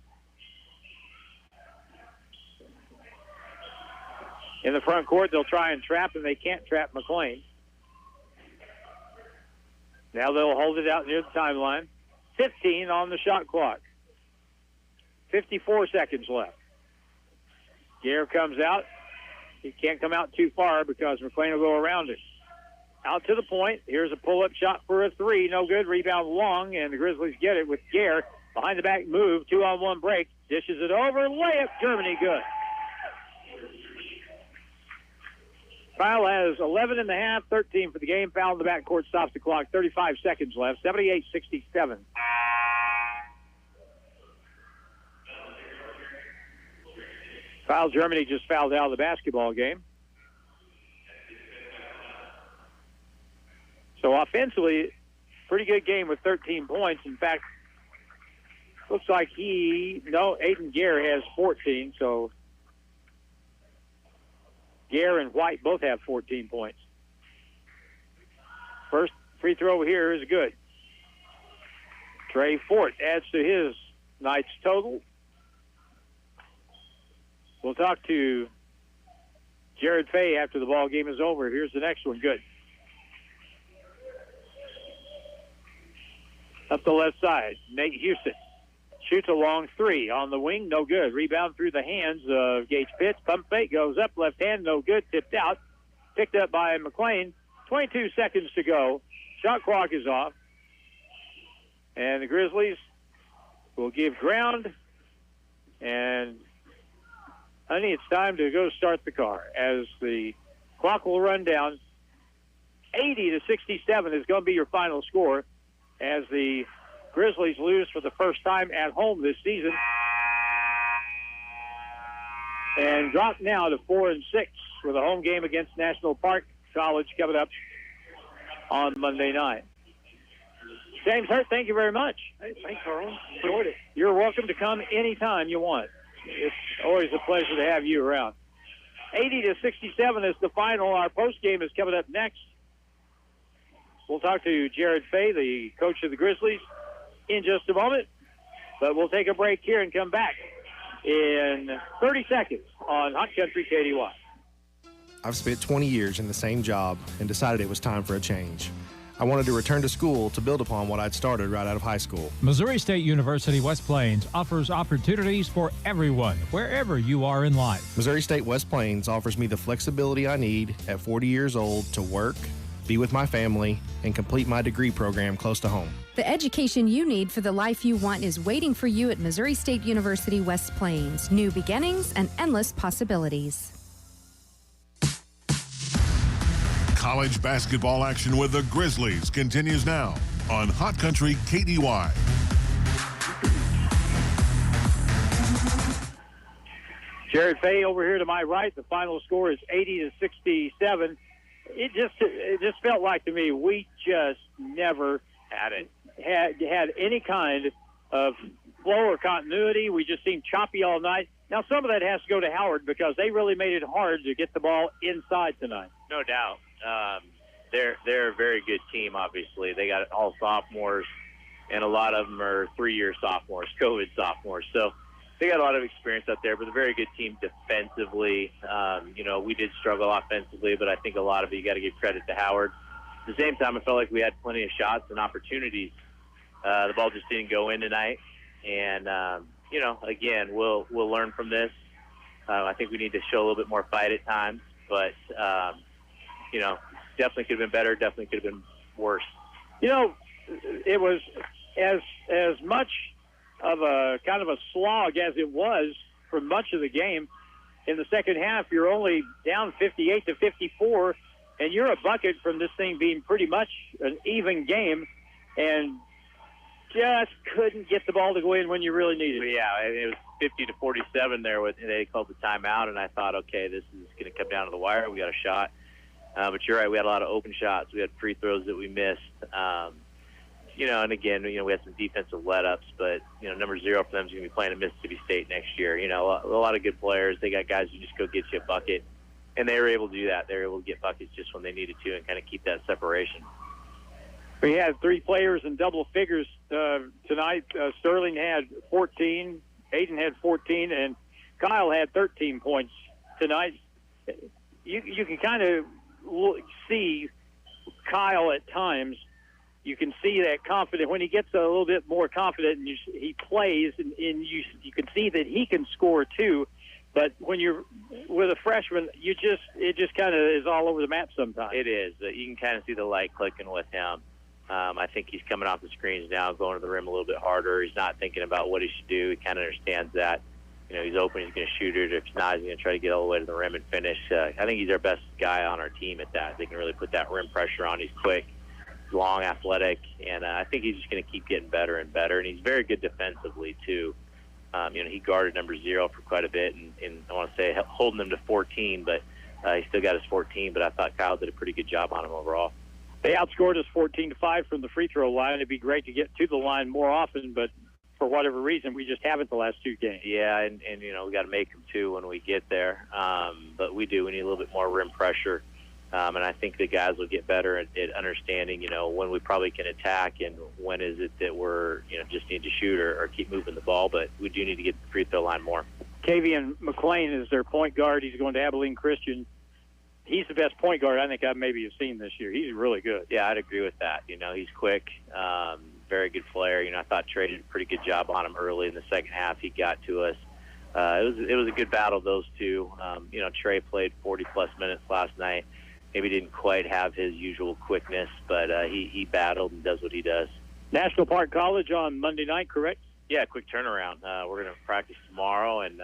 In the front court, they'll try and trap, and they can't trap McLean. Now they'll hold it out near the timeline. 15 on the shot clock. 54 seconds left. Gare comes out. He can't come out too far because McLean will go around it. Out to the point. Here's a pull-up shot for a three. No good. Rebound long, and the Grizzlies get it with Gare. Behind the back move. 2-on-1 break. Dishes it over. Layup. Germany good. Kyle has 11 and a half, 13 for the game. Foul in the backcourt, stops the clock. 35 seconds left, 78-67. Kyle Germany just fouled out of the basketball game. So offensively, pretty good game with 13 points. In fact, looks like Aiden Gare has 14, so Gare and White both have 14 points. First free throw here is good. Trey Fort adds to his night's total. We'll talk to Jared Fay after the ball game is over. Here's the next one. Good. Up the left side, Nate Houston shoots a long three on the wing, no good. Rebound through the hands of Gage Pitts. Pump fake goes up, left hand, no good. Tipped out, picked up by McLean. 22 seconds to go. Shot clock is off. And the Grizzlies will give ground. And, honey, it's time to go start the car as the clock will run down. 80-67 is going to be your final score as the Grizzlies lose for the first time at home this season and drop now to 4-6 with a home game against National Park College coming up on Monday night. James Hurt, thank you very much. Hey, thanks, Harlan. Enjoyed it. You're welcome to come anytime you want. It's always a pleasure to have you around. 80-67 is the final. Our post game is coming up next. We'll talk to Jared Fay, the coach of the Grizzlies, in just a moment. But we'll take a break here and come back in 30 seconds on Hot Country KDY. I've spent 20 years in the same job and decided it was time for a change. I wanted to return to school to build upon what I'd started right out of high school. Missouri State University West Plains offers opportunities for everyone, wherever you are in life. Missouri State West Plains offers me the flexibility I need at 40 years old to work, be with my family, and complete my degree program close to home. The education you need for the life you want is waiting for you at Missouri State University West Plains. New beginnings and endless possibilities. College basketball action with the Grizzlies continues now on Hot Country KDY. Jared Fay over here to my right. The final score is 80-67. It just felt like to me we just never had any kind of flow or continuity. We just seemed choppy all night. Now some of that has to go to Howard because they really made it hard to get the ball inside tonight. No doubt. They're a very good team, obviously. They got all sophomores, and a lot of them are three-year sophomores, COVID sophomores. So they got a lot of experience out there, but a very good team defensively. We did struggle offensively, but I think a lot of it you got to give credit to Howard. At the same time, I felt like we had plenty of shots and opportunities. The ball just didn't go in tonight. And, again, we'll learn from this. I think we need to show a little bit more fight at times, but definitely could have been better, definitely could have been worse. It was as much of a kind of a slog as it was for much of the game. In the second half, you're only down 58-54, and you're a bucket from this thing being pretty much an even game, and just couldn't get the ball to go in when you really needed it. Yeah, it was 50-47 there. They called the timeout, and I thought, okay, this is going to come down to the wire. We got a shot. But you're right, we had a lot of open shots. We had free throws that we missed. And again, we had some defensive let-ups, but, number 0 for them is going to be playing at Mississippi State next year. A lot of good players. They got guys who just go get you a bucket, and they were able to do that. They were able to get buckets just when they needed to and kind of keep that separation. We had 3 players in double figures tonight. Sterling had 14, Aiden had 14, and Kyle had 13 points tonight. You can kind of see Kyle at times. You can see that confident when he gets a little bit more confident and he plays, and you can see that he can score too. But when you're with a freshman, it just kind of is all over the map sometimes. It is. You can kind of see the light clicking with him. I think he's coming off the screens now, going to the rim a little bit harder. He's not thinking about what he should do. He kind of understands that. he's open, he's going to shoot it. If he's not, he's going to try to get all the way to the rim and finish. I think he's our best guy on our team at that. They can really put that rim pressure on. He's quick, he's long, athletic, and I think he's just going to keep getting better and better. And he's very good defensively, too. He guarded number 0 for quite a bit, and I want to say holding him to 14, but he still got his 14. But I thought Kyle did a pretty good job on him overall. They outscored us 14-5 from the free throw line. It'd be great to get to the line more often, but for whatever reason, we just haven't the last 2 games. Yeah, and we got to make them too when we get there. But we do. We need a little bit more rim pressure, and I think the guys will get better at understanding, when we probably can attack and when is it that we're, just need to shoot or keep moving the ball. But we do need to get the free throw line more. Kavian McLean is their point guard. He's going to Abilene Christian. He's the best point guard I think I maybe have seen this year. He's really good. Yeah, I'd agree with that. He's quick, very good player. I thought Trey did a pretty good job on him early in the second half. He got to us. It was a good battle, those two. Trey played 40-plus minutes last night. Maybe didn't quite have his usual quickness, but he battled and does what he does. National Park College on Monday night, correct? Yeah, quick turnaround. We're going to practice tomorrow, and,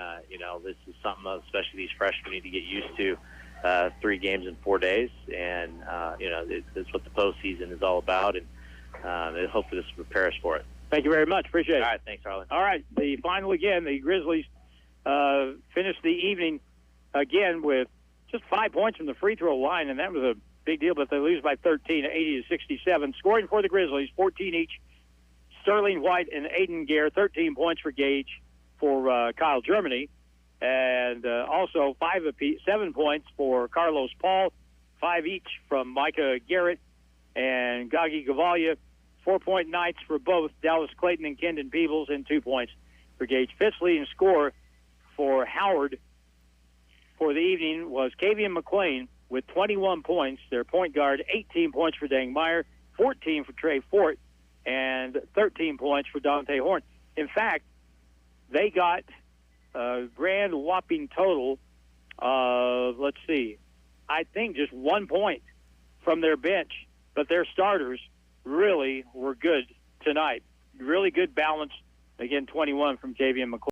this is something especially these freshmen need to get used to. 3 games in 4 days, and that's what the postseason is all about, and hopefully this will prepare us for it. Thank you very much. Appreciate it. All right, thanks, Harlan. All right, the final again, the Grizzlies finished the evening again with just 5 points from the free throw line, and that was a big deal, but they lose by 13, 80-67. Scoring for the Grizzlies, 14 each. Sterling White and Aiden Gare, 13 points for Gage for Kyle Germany. And also 7 points for Carlos Paul, 5 each from Micah Garrett and Gagi Gavalia, 4-point nights for both Dallas Clayton and Kendon Peebles, and 2 points for Gage. Fifth leading scorer for Howard for the evening was Kavian McLean with 21 points. Their point guard, 18 points for Dang Meyer, 14 for Trey Fort, and 13 points for Dante Horn. In fact, they got a grand whopping total of, I think just 1 point from their bench. But their starters really were good tonight. Really good balance. Again, 21 from Kavian McCoy.